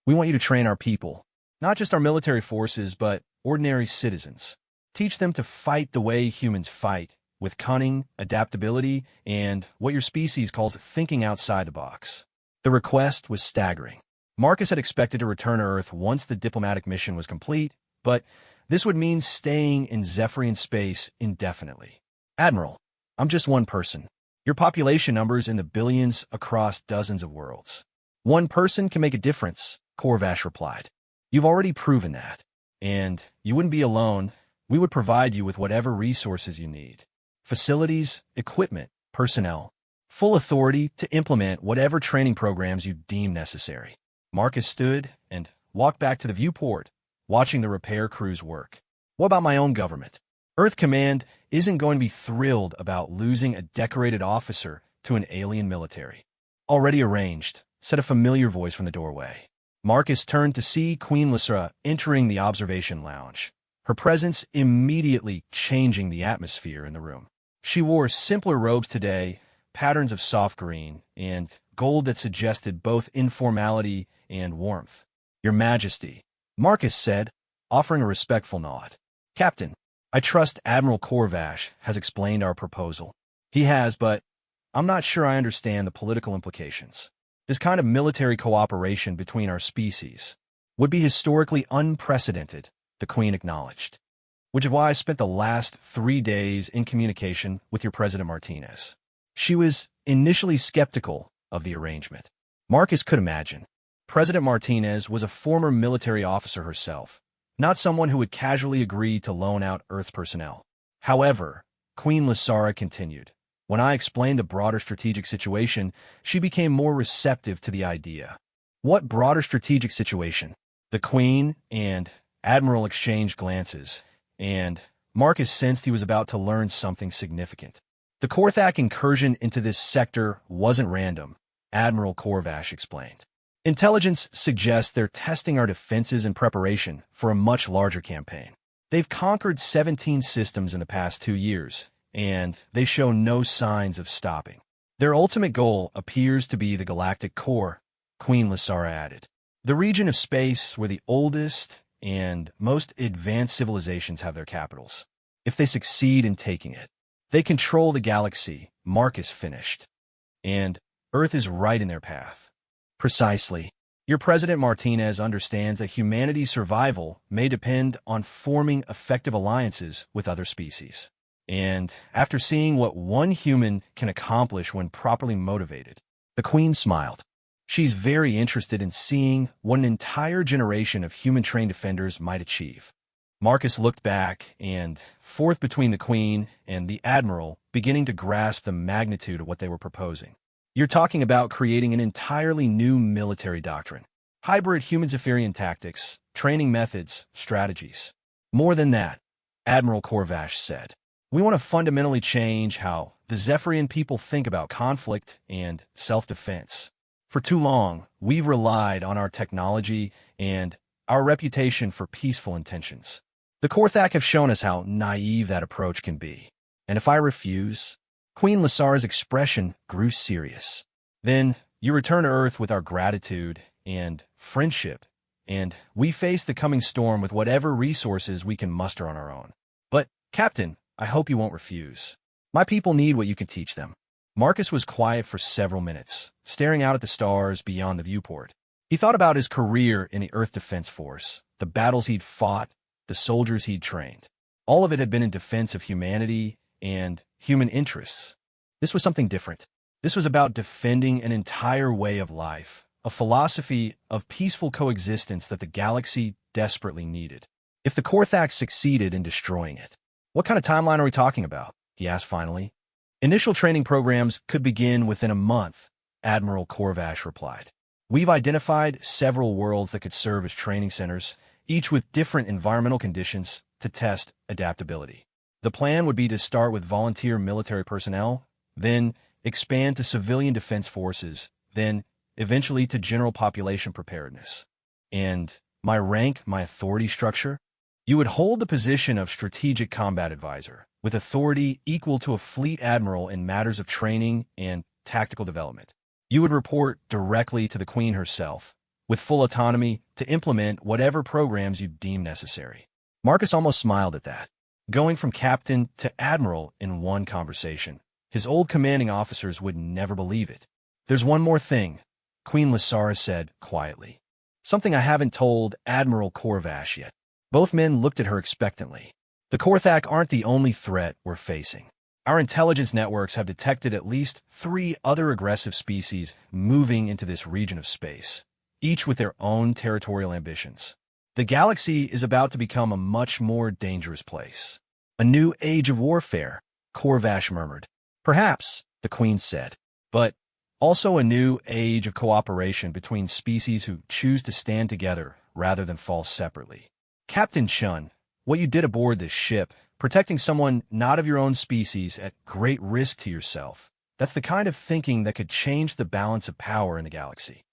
We want you to train our people, not just our military forces, but ordinary citizens. Teach them to fight the way humans fight, with cunning, adaptability, and what your species calls thinking outside the box. The request was staggering. Marcus had expected to return to Earth once the diplomatic mission was complete, but this would mean staying in Zephyrian space indefinitely. Admiral, I'm just one person. Your population numbers in the billions across dozens of worlds. One person can make a difference, Corvash replied. You've already proven that. And you wouldn't be alone. We would provide you with whatever resources you need. Facilities, equipment, personnel. Full authority to implement whatever training programs you deem necessary. Marcus stood and walked back to the viewport, watching the repair crews work. What about my own government? Earth Command isn't going to be thrilled about losing a decorated officer to an alien military. Already arranged, said a familiar voice from the doorway. Marcus turned to see Queen Lysara entering the observation lounge, her presence immediately changing the atmosphere in the room. She wore simpler robes today, patterns of soft green, and gold that suggested both informality and warmth. Your Majesty, Marcus said, offering a respectful nod. Captain, I trust Admiral Corvash has explained our proposal. He has, but I'm not sure I understand the political implications. This kind of military cooperation between our species would be historically unprecedented, the Queen acknowledged, which is why I spent the last 3 days in communication with your President Martinez. She was initially skeptical of the arrangement. Marcus could imagine. President Martinez was a former military officer herself, not someone who would casually agree to loan out Earth's personnel. However, Queen Lysara continued. When I explained the broader strategic situation, she became more receptive to the idea. What broader strategic situation? The Queen and Admiral exchanged glances, and Marcus sensed he was about to learn something significant. The Korthak incursion into this sector wasn't random, Admiral Corvash explained. Intelligence suggests they're testing our defenses in preparation for a much larger campaign. They've conquered 17 systems in the past 2 years, and they show no signs of stopping. Their ultimate goal appears to be the galactic core, Queen Lysara added. The region of space where the oldest and most advanced civilizations have their capitals. If they succeed in taking it, they control the galaxy, Marcus finished. And Earth is right in their path. Precisely. Your President Martinez understands that humanity's survival may depend on forming effective alliances with other species. And after seeing what one human can accomplish when properly motivated, the Queen smiled. She's very interested in seeing what an entire generation of human-trained defenders might achieve. Marcus looked back and forth between the Queen and the Admiral, beginning to grasp the magnitude of what they were proposing. You're talking about creating an entirely new military doctrine. Hybrid human-Zephyrian tactics, training methods, strategies. More than that, Admiral Corvash said. We want to fundamentally change how the Zephyrian people think about conflict and self-defense. For too long, we've relied on our technology and our reputation for peaceful intentions. The Korthak have shown us how naive that approach can be. And if I refuse, Queen Lysara's expression grew serious. Then you return to Earth with our gratitude and friendship, and we face the coming storm with whatever resources we can muster on our own. But, Captain, I hope you won't refuse. My people need what you can teach them. Marcus was quiet for several minutes, staring out at the stars beyond the viewport. He thought about his career in the Earth Defense Force, the battles he'd fought, the soldiers he'd trained. All of it had been in defense of humanity and human interests. This was something different. This was about defending an entire way of life, a philosophy of peaceful coexistence that the galaxy desperately needed. If the Korthax succeeded in destroying it, what kind of timeline are we talking about? He asked finally. Initial training programs could begin within a month, Admiral Korvash replied. We've identified several worlds that could serve as training centers, each with different environmental conditions to test adaptability. The plan would be to start with volunteer military personnel, then expand to civilian defense forces, then eventually to general population preparedness. And my rank, my authority structure? You would hold the position of strategic combat advisor, with authority equal to a fleet admiral in matters of training and tactical development. You would report directly to the Queen herself, with full autonomy to implement whatever programs you deem necessary. Marcus almost smiled at that. Going from captain to admiral in one conversation. His old commanding officers would never believe it. There's one more thing, Queen Lysara said quietly. Something I haven't told Admiral Korvash yet. Both men looked at her expectantly. The Korthak aren't the only threat we're facing. Our intelligence networks have detected at least 3 other aggressive species moving into this region of space, each with their own territorial ambitions. The galaxy is about to become a much more dangerous place. A new age of warfare, Korvash murmured. Perhaps, the Queen said, but also a new age of cooperation between species who choose to stand together rather than fall separately. Captain Chun, what you did aboard this ship, protecting someone not of your own species at great risk to yourself, that's the kind of thinking that could change the balance of power in the galaxy.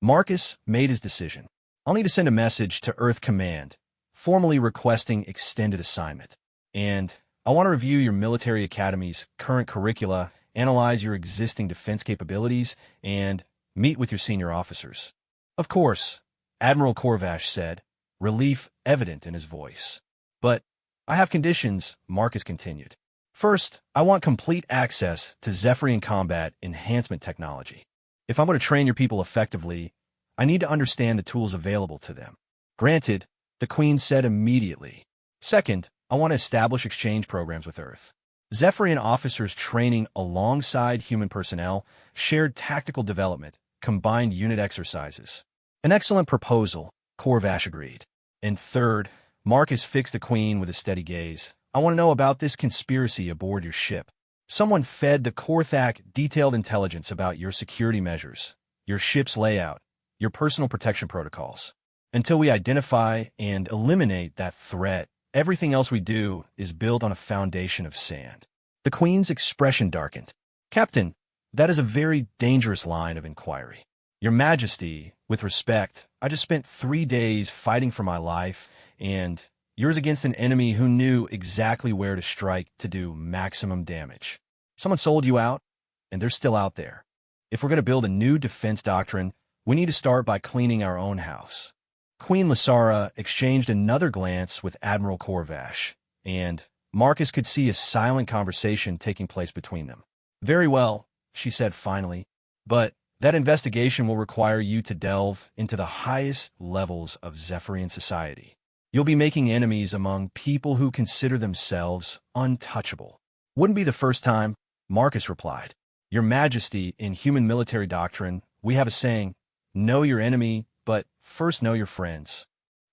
Marcus made his decision. I'll need to send a message to Earth Command, formally requesting extended assignment. And I want to review your military academy's current curricula, analyze your existing defense capabilities, and meet with your senior officers. Of course, Admiral Korvash said, relief evident in his voice. But I have conditions, Marcus continued. First, I want complete access to Zephyrian combat enhancement technology. If I'm going to train your people effectively, I need to understand the tools available to them. Granted, the Queen said immediately. Second, I want to establish exchange programs with Earth. Zephyrian officers training alongside human personnel, shared tactical development, combined unit exercises. An excellent proposal, Korvash agreed. And third, Marcus fixed the Queen with a steady gaze. I want to know about this conspiracy aboard your ship. Someone fed the Korthak detailed intelligence about your security measures, your ship's layout, your personal protection protocols. Until we identify and eliminate that threat, everything else we do is built on a foundation of sand. The Queen's expression darkened. Captain, that is a very dangerous line of inquiry. Your Majesty, with respect, I just spent 3 days fighting for my life, and yours against an enemy who knew exactly where to strike to do maximum damage. Someone sold you out, and they're still out there. If we're going to build a new defense doctrine, we need to start by cleaning our own house. Queen Lysara exchanged another glance with Admiral Korvash, and Marcus could see a silent conversation taking place between them. Very well, she said finally, but that investigation will require you to delve into the highest levels of Zephyrian society. You'll be making enemies among people who consider themselves untouchable. Wouldn't be the first time, Marcus replied. Your Majesty, in human military doctrine, we have a saying, know your enemy, but first know your friends.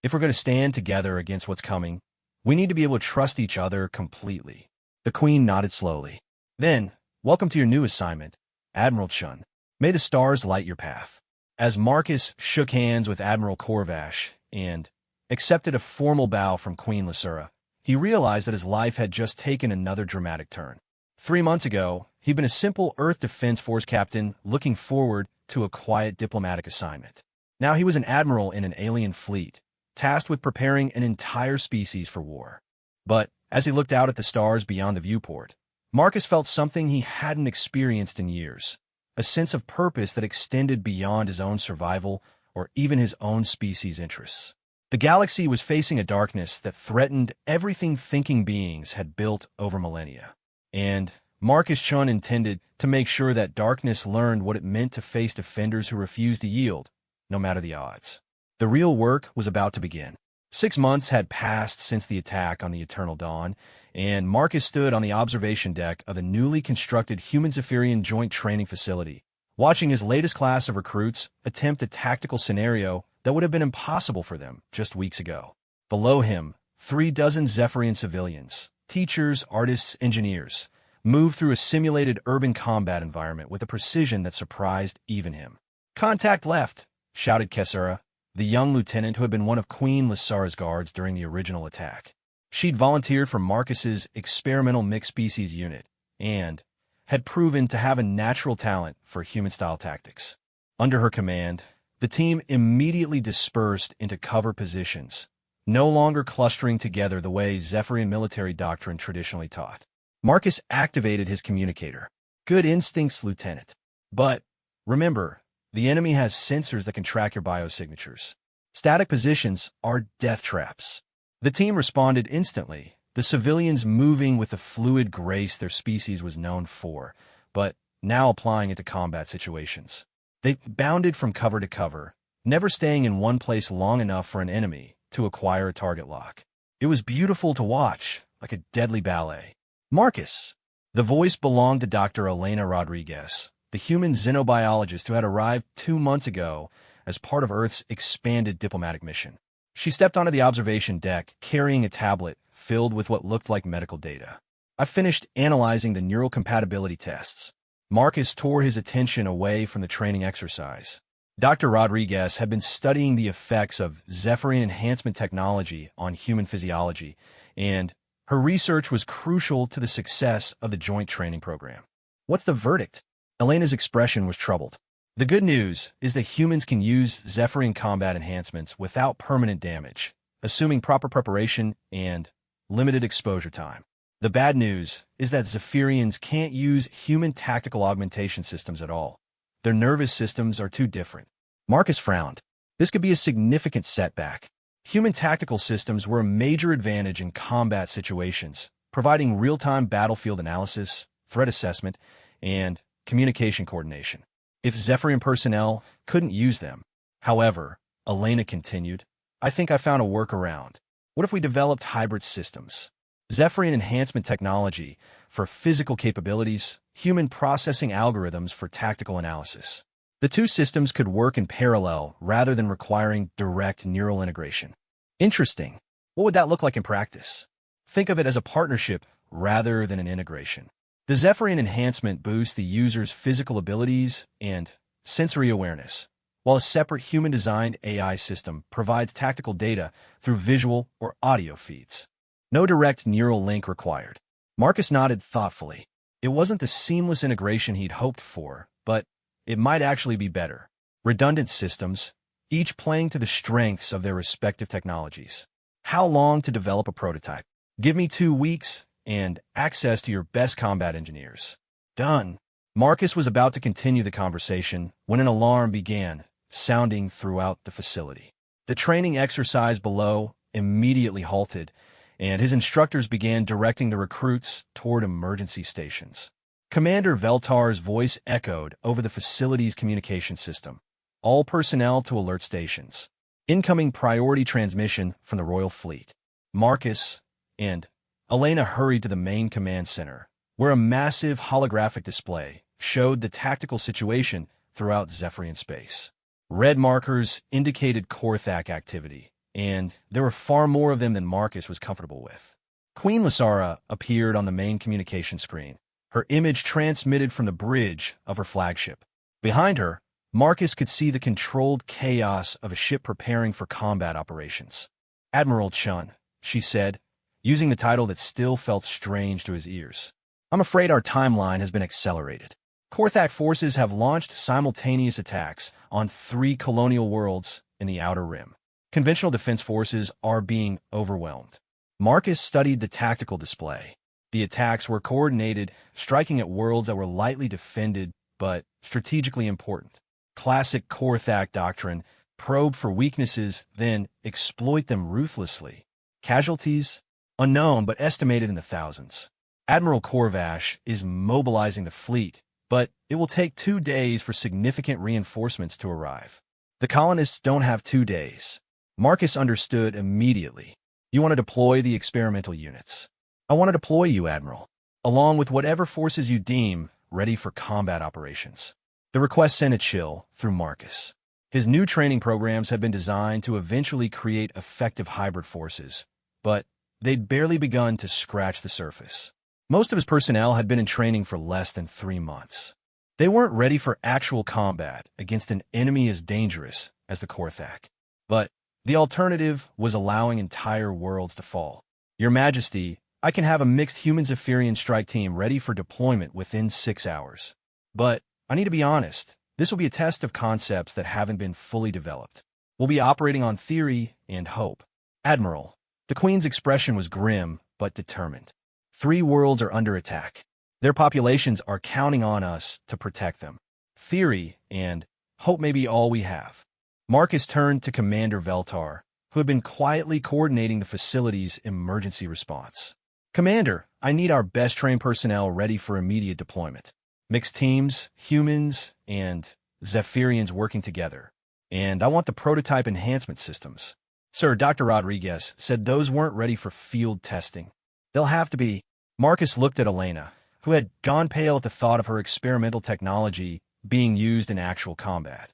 If we're going to stand together against what's coming, we need to be able to trust each other completely. The Queen nodded slowly. Then, welcome to your new assignment, Admiral Chun. May the stars light your path. As Marcus shook hands with Admiral Korvash and accepted a formal bow from Queen Lysara, he realized that his life had just taken another dramatic turn. 3 months ago, he'd been a simple Earth Defense Force captain looking forward to a quiet diplomatic assignment. Now he was an admiral in an alien fleet, tasked with preparing an entire species for war. But as he looked out at the stars beyond the viewport, Marcus felt something he hadn't experienced in years. A sense of purpose that extended beyond his own survival or even his own species' interests. The galaxy was facing a darkness that threatened everything thinking beings had built over millennia. And Marcus Chun intended to make sure that darkness learned what it meant to face defenders who refused to yield, no matter the odds. The real work was about to begin. 6 months had passed since the attack on the Eternal Dawn, and Marcus stood on the observation deck of the newly constructed Human-Zephyrian Joint Training Facility, watching his latest class of recruits attempt a tactical scenario that would have been impossible for them just weeks ago. Below him, 36 Zephyrian civilians, teachers, artists, engineers, moved through a simulated urban combat environment with a precision that surprised even him. "Contact left!" shouted Kessera, the young lieutenant who had been one of Queen Lysara's guards during the original attack. She'd volunteered for Marcus's experimental mixed-species unit and had proven to have a natural talent for human-style tactics. Under her command, the team immediately dispersed into cover positions, no longer clustering together the way Zephyrian military doctrine traditionally taught. Marcus activated his communicator. "Good instincts, Lieutenant. But remember, the enemy has sensors that can track your biosignatures. Static positions are death traps." The team responded instantly, the civilians moving with the fluid grace their species was known for, but now applying it to combat situations. They bounded from cover to cover, never staying in one place long enough for an enemy to acquire a target lock. It was beautiful to watch, like a deadly ballet. "Marcus!" The voice belonged to Dr. Elena Rodriguez, the human xenobiologist who had arrived 2 months ago as part of Earth's expanded diplomatic mission. She stepped onto the observation deck, carrying a tablet filled with what looked like medical data. "I finished analyzing the neural compatibility tests." Marcus tore his attention away from the training exercise. Dr. Rodriguez had been studying the effects of Zephyrian enhancement technology on human physiology, and her research was crucial to the success of the joint training program. "What's the verdict?" Elena's expression was troubled. "The good news is that humans can use Zephyrian combat enhancements without permanent damage, assuming proper preparation and limited exposure time. The bad news is that Zephyrians can't use human tactical augmentation systems at all. Their nervous systems are too different." Marcus frowned. This could be a significant setback. Human tactical systems were a major advantage in combat situations, providing real-time battlefield analysis, threat assessment, and communication coordination. If Zephyrian personnel couldn't use them. However, Elena continued, "I think I found a workaround. What if we developed hybrid systems? Zephyrian enhancement technology for physical capabilities, human processing algorithms for tactical analysis. The two systems could work in parallel rather than requiring direct neural integration." "Interesting. What would that look like in practice?" "Think of it as a partnership rather than an integration. The Zephyrian enhancement boosts the user's physical abilities and sensory awareness, while a separate human-designed AI system provides tactical data through visual or audio feeds. No direct neural link required." Marcus nodded thoughtfully. It wasn't the seamless integration he'd hoped for, but it might actually be better. Redundant systems, each playing to the strengths of their respective technologies. "How long to develop a prototype?" "Give me 2 weeks and access to your best combat engineers." "Done." Marcus was about to continue the conversation when an alarm began sounding throughout the facility. The training exercise below immediately halted, and his instructors began directing the recruits toward emergency stations. Commander Veltar's voice echoed over the facility's communication system. "All personnel to alert stations. Incoming priority transmission from the Royal Fleet." Marcus and Elena hurried to the main command center, where a massive holographic display showed the tactical situation throughout Zephyrian space. Red markers indicated Korthak activity, and there were far more of them than Marcus was comfortable with. Queen Lysara appeared on the main communication screen, her image transmitted from the bridge of her flagship. Behind her, Marcus could see the controlled chaos of a ship preparing for combat operations. "Admiral Chun," she said, using the title that still felt strange to his ears. "I'm afraid our timeline has been accelerated. Korthak forces have launched simultaneous attacks on 3 colonial worlds in the Outer Rim. Conventional defense forces are being overwhelmed." Marcus studied the tactical display. The attacks were coordinated, striking at worlds that were lightly defended but strategically important. Classic Korthak doctrine: probe for weaknesses, then exploit them ruthlessly. Casualties? Unknown, but estimated in the thousands. Admiral Korvash is mobilizing the fleet, but it will take 2 days for significant reinforcements to arrive. The colonists don't have 2 days. Marcus understood immediately. You want to deploy the experimental units. I want to deploy you, Admiral, along with whatever forces you deem ready for combat operations. The request sent a chill through Marcus. His new training programs had been designed to eventually create effective hybrid forces, but they'd barely begun to scratch the surface. Most of his personnel had been in training for less than 3 months. They weren't ready for actual combat against an enemy as dangerous as the Korthak. But the alternative was allowing entire worlds to fall. Your Majesty, I can have a mixed human-Zephyrian strike team ready for deployment within 6 hours. But I need to be honest, this will be a test of concepts that haven't been fully developed. We'll be operating on theory and hope. Admiral, the Queen's expression was grim but determined. 3 worlds are under attack. Their populations are counting on us to protect them. Theory and hope may be all we have. Marcus turned to Commander Veltar, who had been quietly coordinating the facility's emergency response. Commander, I need our best-trained personnel ready for immediate deployment. Mixed teams, humans, and Zephyrians working together. And I want the prototype enhancement systems. Sir, Dr. Rodriguez said those weren't ready for field testing. They'll have to be. Marcus looked at Elena, who had gone pale at the thought of her experimental technology being used in actual combat.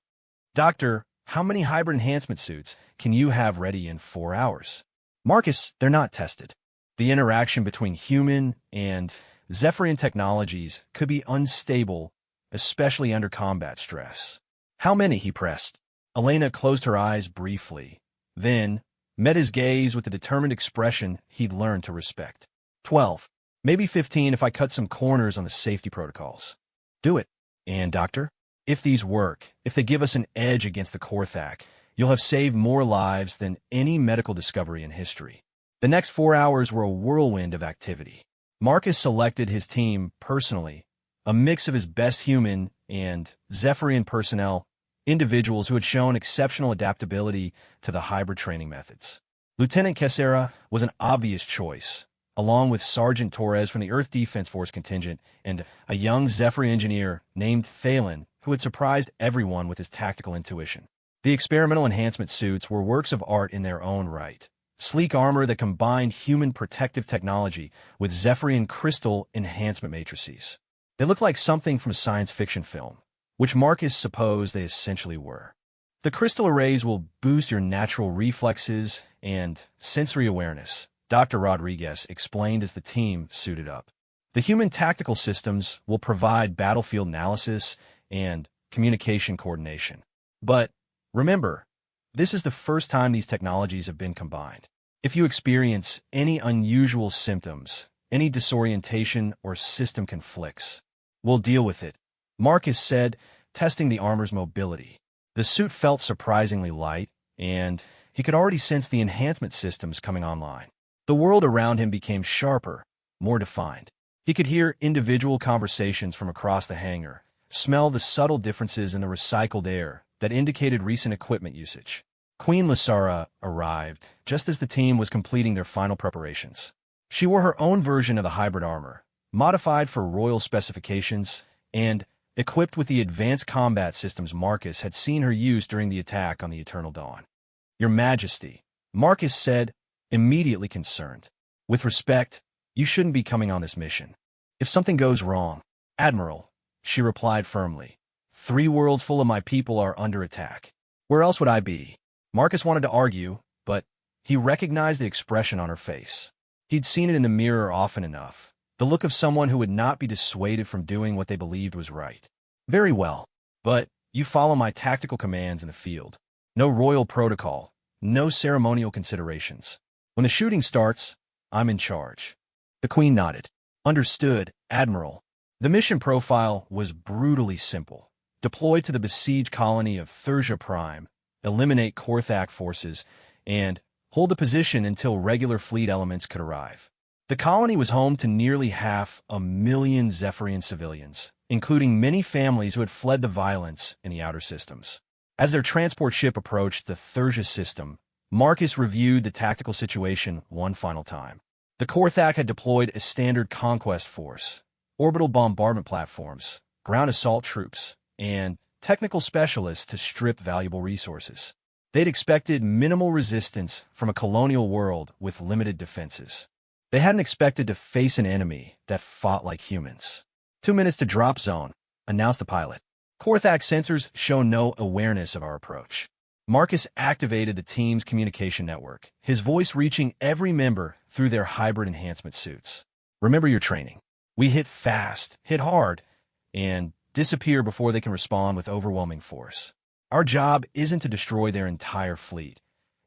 Doctor, how many hybrid enhancement suits can you have ready in 4 hours? Marcus, they're not tested. The interaction between human and Zephyrian technologies could be unstable, especially under combat stress. How many? He pressed. Elena closed her eyes briefly, then met his gaze with the determined expression he'd learned to respect. 12. Maybe 15 if I cut some corners on the safety protocols. Do it. And, Doctor, if these work, if they give us an edge against the Korthak, you'll have saved more lives than any medical discovery in history. The next 4 hours were a whirlwind of activity. Marcus selected his team personally, a mix of his best human and Zephyrian personnel, individuals who had shown exceptional adaptability to the hybrid training methods. Lieutenant Kesera was an obvious choice, along with Sergeant Torres from the Earth Defense Force contingent and a young Zephyr engineer named Thalen, who had surprised everyone with his tactical intuition. The experimental enhancement suits were works of art in their own right. Sleek armor that combined human protective technology with Zephyrian crystal enhancement matrices. They looked like something from a science fiction film, which Marcus supposed they essentially were. The crystal arrays will boost your natural reflexes and sensory awareness, Dr. Rodriguez explained as the team suited up. The human tactical systems will provide battlefield analysis and communication coordination. But remember, this is the first time these technologies have been combined. If you experience any unusual symptoms, any disorientation or system conflicts, we'll deal with it, Marcus said, testing the armor's mobility. The suit felt surprisingly light, and he could already sense the enhancement systems coming online. The world around him became sharper, more defined. He could hear individual conversations from across the hangar, smell the subtle differences in the recycled air that indicated recent equipment usage. Queen Lysara arrived just as the team was completing their final preparations. She wore her own version of the hybrid armor, modified for royal specifications, and equipped with the advanced combat systems Marcus had seen her use during the attack on the Eternal Dawn. Your Majesty, Marcus said, immediately concerned. With respect, you shouldn't be coming on this mission. If something goes wrong, Admiral, she replied firmly, 3 worlds full of my people are under attack. Where else would I be? Marcus wanted to argue, but he recognized the expression on her face. He'd seen it in the mirror often enough, the look of someone who would not be dissuaded from doing what they believed was right. Very well, but you follow my tactical commands in the field. No royal protocol, no ceremonial considerations. When the shooting starts, I'm in charge. The Queen nodded. Understood, Admiral. The mission profile was brutally simple. Deploy to the besieged colony of Thursia Prime, eliminate Korthak forces, and hold the position until regular fleet elements could arrive. The colony was home to nearly 500,000 Zephyrian civilians, including many families who had fled the violence in the outer systems. As their transport ship approached the Thursia system, Marcus reviewed the tactical situation one final time. The Korthak had deployed a standard conquest force, orbital bombardment platforms, ground assault troops, and technical specialists to strip valuable resources. They'd expected minimal resistance from a colonial world with limited defenses. They hadn't expected to face an enemy that fought like humans. 2 minutes to drop zone, announced the pilot. Korthak sensors show no awareness of our approach. Marcus activated the team's communication network, his voice reaching every member through their hybrid enhancement suits. Remember your training. We hit fast, hit hard, and disappear before they can respond with overwhelming force. Our job isn't to destroy their entire fleet.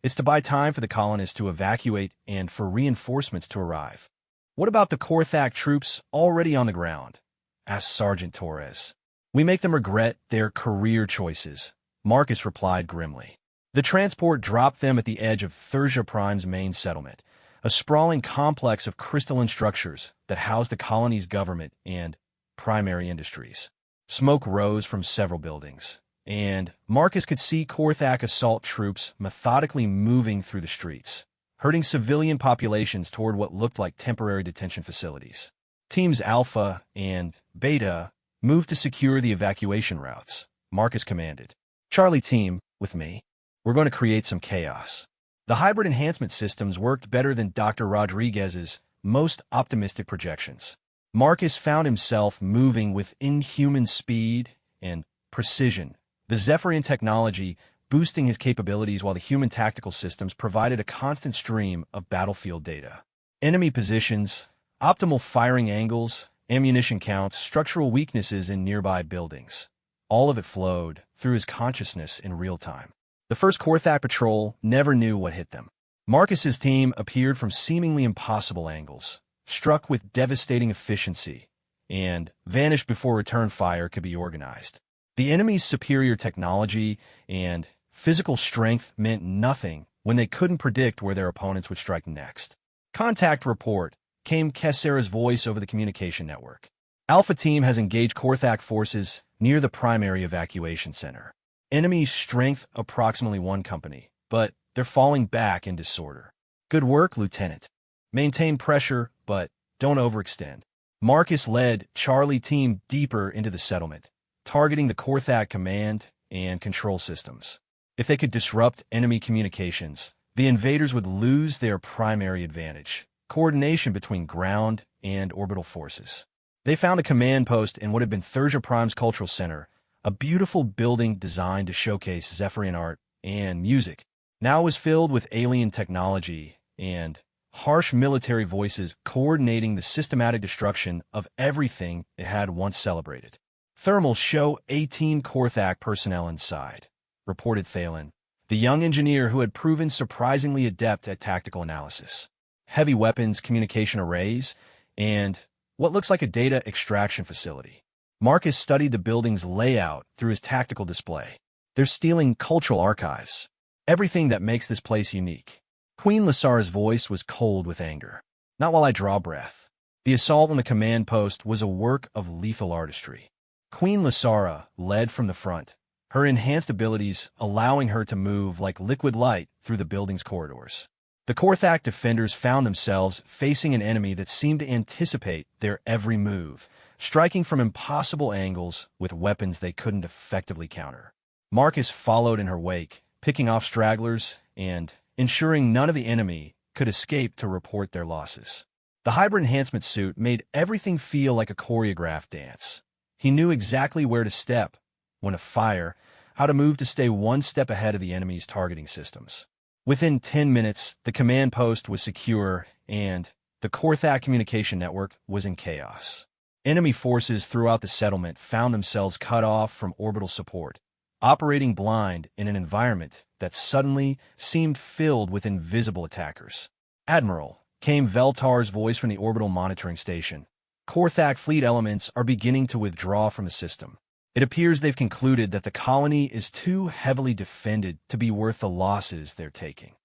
It's to buy time for the colonists to evacuate and for reinforcements to arrive. What about the Korthak troops already on the ground? Asked Sergeant Torres. We make them regret their career choices, Marcus replied grimly. The transport dropped them at the edge of Thursia Prime's main settlement, a sprawling complex of crystalline structures that housed the colony's government and primary industries. Smoke rose from several buildings, and Marcus could see Korthak assault troops methodically moving through the streets, herding civilian populations toward what looked like temporary detention facilities. Teams Alpha and Beta moved to secure the evacuation routes, Marcus commanded. Charlie team, with me. We're going to create some chaos. The hybrid enhancement systems worked better than Dr. Rodriguez's most optimistic projections. Marcus found himself moving with inhuman speed and precision, the Zephyrian technology boosting his capabilities while the human tactical systems provided a constant stream of battlefield data. Enemy positions, optimal firing angles, ammunition counts, structural weaknesses in nearby buildings. All of it flowed through his consciousness in real time. The first Korthak patrol never knew what hit them. Marcus's team appeared from seemingly impossible angles, struck with devastating efficiency, and vanished before return fire could be organized. The enemy's superior technology and physical strength meant nothing when they couldn't predict where their opponents would strike next. Contact report, came Kessera's voice over the communication network. Alpha Team has engaged Korthak forces near the primary evacuation center. Enemy strength approximately 1 company, but they're falling back in disorder. Good work, Lieutenant. Maintain pressure, but don't overextend. Marcus led Charlie Team deeper into the settlement, targeting the Korthak command and control systems. If they could disrupt enemy communications, the invaders would lose their primary advantage, coordination between ground and orbital forces. They found a command post in what had been Thursia Prime's cultural center, a beautiful building designed to showcase Zephyrian art and music. Now it was filled with alien technology and harsh military voices coordinating the systematic destruction of everything it had once celebrated. Thermals show 18 Korthak personnel inside, reported Thalen, the young engineer who had proven surprisingly adept at tactical analysis. Heavy weapons, communication arrays, and what looks like a data extraction facility. Marcus studied the building's layout through his tactical display. They're stealing cultural archives, everything that makes this place unique. Queen Lasara's voice was cold with anger. Not while I draw breath. The assault on the command post was a work of lethal artistry. Queen Lasara led from the front, her enhanced abilities allowing her to move like liquid light through the building's corridors. The Korthak defenders found themselves facing an enemy that seemed to anticipate their every move, striking from impossible angles with weapons they couldn't effectively counter. Marcus followed in her wake, picking off stragglers and ensuring none of the enemy could escape to report their losses. The hybrid enhancement suit made everything feel like a choreographed dance. He knew exactly where to step, when to fire, how to move to stay one step ahead of the enemy's targeting systems. Within 10 minutes, the command post was secure, and the Korthak communication network was in chaos. Enemy forces throughout the settlement found themselves cut off from orbital support, operating blind in an environment that suddenly seemed filled with invisible attackers. Admiral, came Veltar's voice from the orbital monitoring station. Korthak fleet elements are beginning to withdraw from the system. It appears they've concluded that the colony is too heavily defended to be worth the losses they're taking.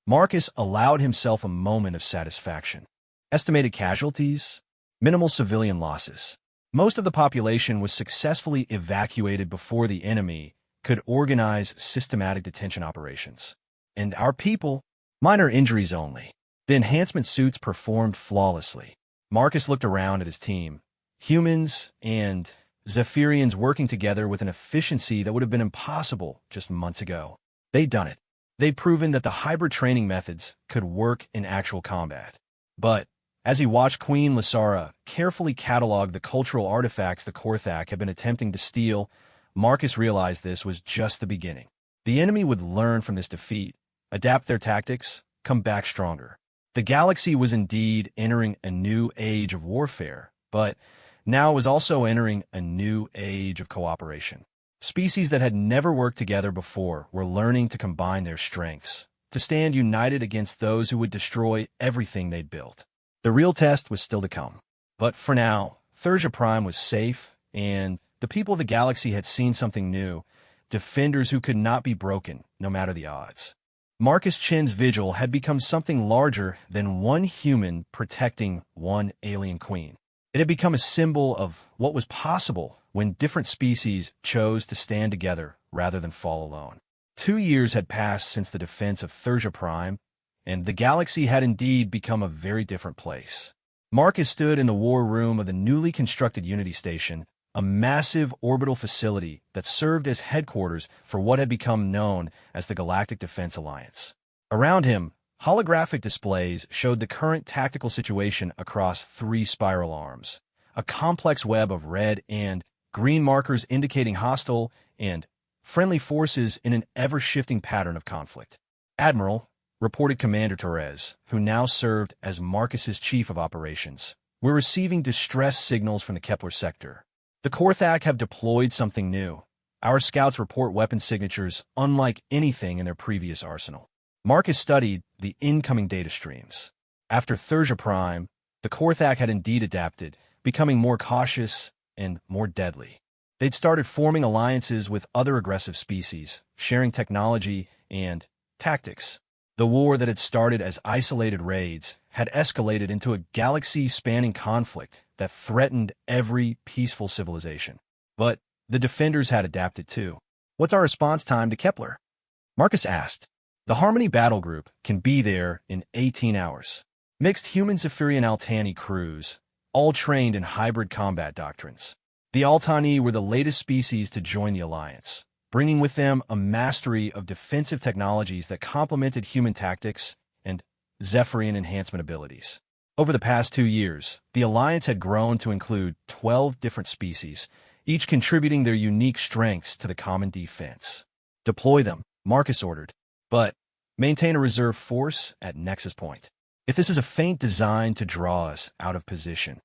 Marcus allowed himself a moment of satisfaction. Estimated casualties? Minimal civilian losses. Most of the population was successfully evacuated before the enemy could organize systematic detention operations. And our people? Minor injuries only. The enhancement suits performed flawlessly. Marcus looked around at his team. Humans and Zephyrians working together with an efficiency that would have been impossible just months ago. They'd done it. They'd proven that the hybrid training methods could work in actual combat. But as he watched Queen Lysara carefully catalog the cultural artifacts the Korthak had been attempting to steal, Marcus realized this was just the beginning. The enemy would learn from this defeat, adapt their tactics, come back stronger. The galaxy was indeed entering a new age of warfare, but now it was also entering a new age of cooperation. Species that had never worked together before were learning to combine their strengths, to stand united against those who would destroy everything they'd built. The real test was still to come. But for now, Thursia Prime was safe, and the people of the galaxy had seen something new, defenders who could not be broken, no matter the odds. Marcus Chen's Vigil had become something larger than one human protecting one alien queen. It had become a symbol of what was possible when different species chose to stand together rather than fall alone. 2 years had passed since the defense of Thursia Prime, and the galaxy had indeed become a very different place. Marcus stood in the war room of the newly constructed Unity Station, a massive orbital facility that served as headquarters for what had become known as the Galactic Defense Alliance. Around him, holographic displays showed the current tactical situation across 3 spiral arms, a complex web of red and green markers indicating hostile and friendly forces in an ever-shifting pattern of conflict. Admiral, reported Commander Torres, who now served as Marcus's chief of operations, we're receiving distress signals from the Kepler sector. The Korthak have deployed something new. Our scouts report weapon signatures unlike anything in their previous arsenal. Marcus studied the incoming data streams. After Thursia Prime, the Korthak had indeed adapted, becoming more cautious and more deadly. They'd started forming alliances with other aggressive species, sharing technology and tactics. The war that had started as isolated raids had escalated into a galaxy-spanning conflict that threatened every peaceful civilization. But the defenders had adapted too. What's our response time to Kepler? Marcus asked. The Harmony Battle Group can be there in 18 hours. Mixed human-Zephyrian Altani crews, all trained in hybrid combat doctrines. The Altani were the latest species to join the Alliance, bringing with them a mastery of defensive technologies that complemented human tactics and Zephyrian enhancement abilities. Over the past 2 years, the Alliance had grown to include 12 different species, each contributing their unique strengths to the common defense. Deploy them, Marcus ordered, but maintain a reserve force at Nexus Point. If this is a feint designed to draw us out of position.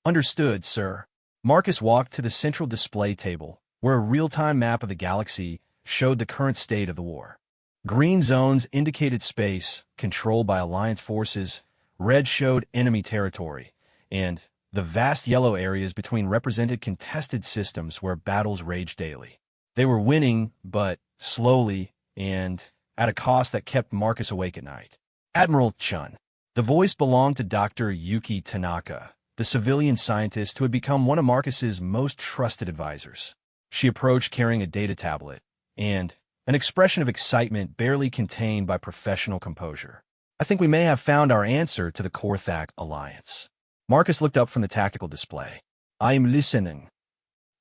Understood, sir. Marcus walked to the central display table, where a real-time map of the galaxy showed the current state of the war. Green zones indicated space, controlled by Alliance forces, red showed enemy territory, and the vast yellow areas between represented contested systems where battles raged daily. They were winning, but slowly, and at a cost that kept Marcus awake at night. Admiral Chun. The voice belonged to Dr. Yuki Tanaka, the civilian scientist who had become one of Marcus's most trusted advisors. She approached carrying a data tablet, and an expression of excitement barely contained by professional composure. I think we may have found our answer to the Korthak Alliance. Marcus looked up from the tactical display. I am listening.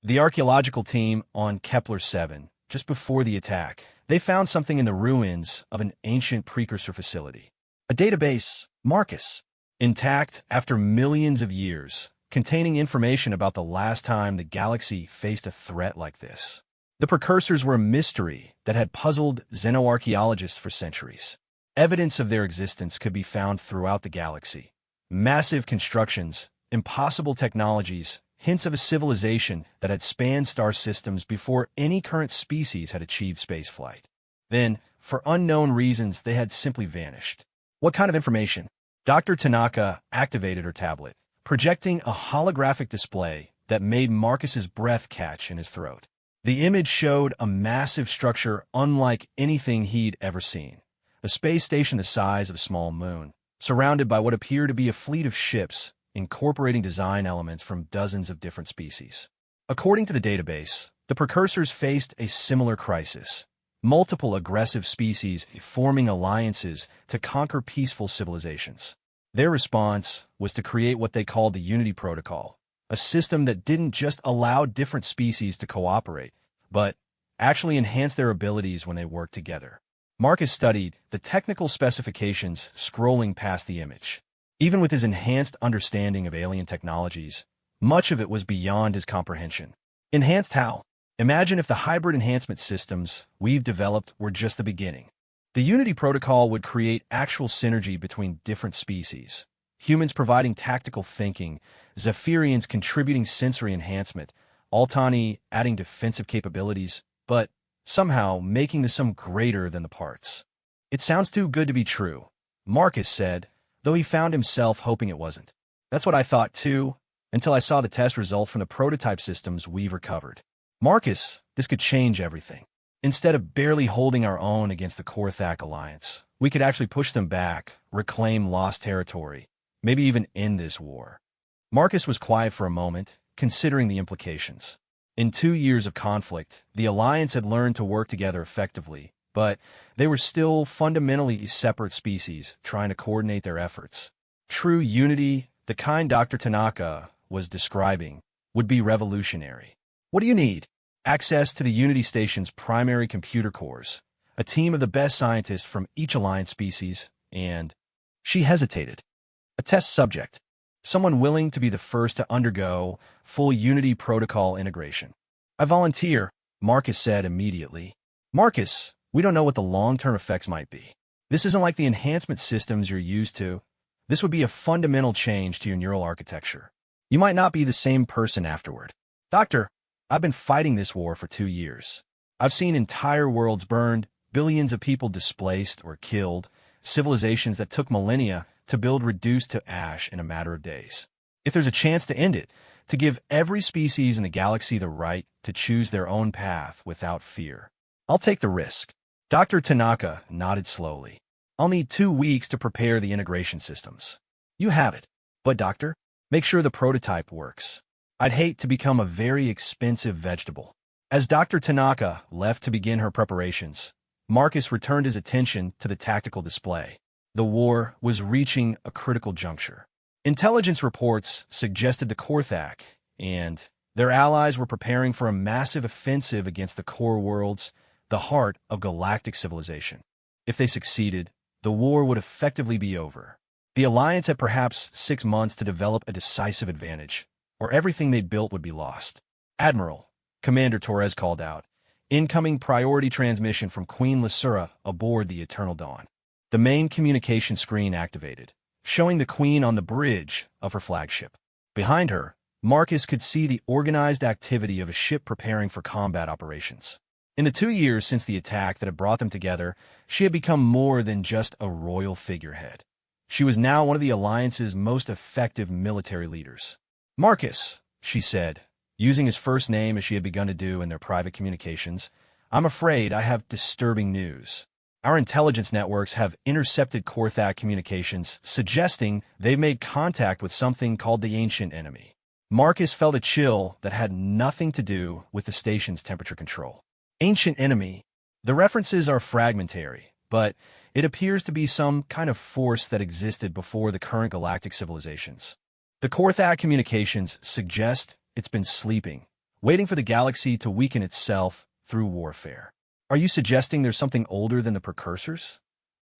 The archaeological team on Kepler 7, just before the attack, they found something in the ruins of an ancient precursor facility. A database, Marcus, intact after millions of years, containing information about the last time the galaxy faced a threat like this. The precursors were a mystery that had puzzled xenoarchaeologists for centuries. Evidence of their existence could be found throughout the galaxy. Massive constructions, impossible technologies, hints of a civilization that had spanned star systems before any current species had achieved spaceflight. Then, for unknown reasons, they had simply vanished. What kind of information? Dr. Tanaka activated her tablet, projecting a holographic display that made Marcus's breath catch in his throat. The image showed a massive structure unlike anything he'd ever seen. A space station the size of a small moon, surrounded by what appeared to be a fleet of ships, incorporating design elements from dozens of different species. According to the database, the precursors faced a similar crisis. Multiple aggressive species forming alliances to conquer peaceful civilizations. Their response was to create what they called the Unity Protocol, a system that didn't just allow different species to cooperate, but actually enhance their abilities when they worked together. Marcus studied the technical specifications scrolling past the image. Even with his enhanced understanding of alien technologies, much of it was beyond his comprehension. Enhanced how? Imagine if the hybrid enhancement systems we've developed were just the beginning. The Unity protocol would create actual synergy between different species. Humans providing tactical thinking, Zephyrians contributing sensory enhancement, Altani adding defensive capabilities, but somehow making the sum greater than the parts. It sounds too good to be true, Marcus said, though he found himself hoping it wasn't. That's what I thought too, until I saw the test result from the prototype systems we've recovered. Marcus, this could change everything. Instead of barely holding our own against the Korthak Alliance, we could actually push them back, reclaim lost territory, maybe even end this war. Marcus was quiet for a moment, considering the implications. In 2 years of conflict, the Alliance had learned to work together effectively, but they were still fundamentally separate species trying to coordinate their efforts. True unity, the kind Dr. Tanaka was describing, would be revolutionary. What do you need? Access to the Unity Station's primary computer cores, a team of the best scientists from each Alliance species, and... She hesitated. A test subject. Someone willing to be the first to undergo full Unity protocol integration. I volunteer, Marcus said immediately. Marcus, we don't know what the long-term effects might be. This isn't like the enhancement systems you're used to. This would be a fundamental change to your neural architecture. You might not be the same person afterward. Doctor, I've been fighting this war for 2 years. I've seen entire worlds burned, billions of people displaced or killed, civilizations that took millennia to build reduced to ash in a matter of days. If there's a chance to end it, to give every species in the galaxy the right to choose their own path without fear, I'll take the risk. Dr. Tanaka nodded slowly. I'll need 2 weeks to prepare the integration systems. You have it. But doctor, make sure the prototype works. I'd hate to become a very expensive vegetable. As Dr. Tanaka left to begin her preparations, Marcus returned his attention to the tactical display. The war was reaching a critical juncture. Intelligence reports suggested the Korthak and their allies were preparing for a massive offensive against the core worlds, the heart of galactic civilization. If they succeeded, the war would effectively be over. The Alliance had perhaps 6 months to develop a decisive advantage, or everything they'd built would be lost. Admiral, Commander Torres called out. Incoming priority transmission from Queen Lysura aboard the Eternal Dawn. The main communication screen activated, showing the Queen on the bridge of her flagship. Behind her, Marcus could see the organized activity of a ship preparing for combat operations. In the 2 years since the attack that had brought them together, she had become more than just a royal figurehead. She was now one of the Alliance's most effective military leaders. Marcus, she said, using his first name as she had begun to do in their private communications, I'm afraid I have disturbing news. Our intelligence networks have intercepted Korthak communications, suggesting they've made contact with something called the Ancient Enemy. Marcus felt a chill that had nothing to do with the station's temperature control. Ancient Enemy. The references are fragmentary, but it appears to be some kind of force that existed before the current galactic civilizations. The Korthak communications suggest it's been sleeping, waiting for the galaxy to weaken itself through warfare. Are you suggesting there's something older than the precursors?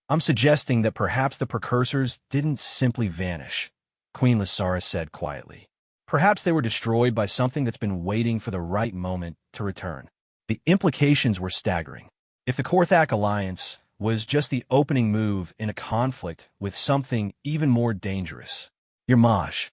I'm suggesting that perhaps the precursors didn't simply vanish, Queen Lysara said quietly. Perhaps they were destroyed by something that's been waiting for the right moment to return. The implications were staggering. If the Korthak Alliance was just the opening move in a conflict with something even more dangerous, Yermaj,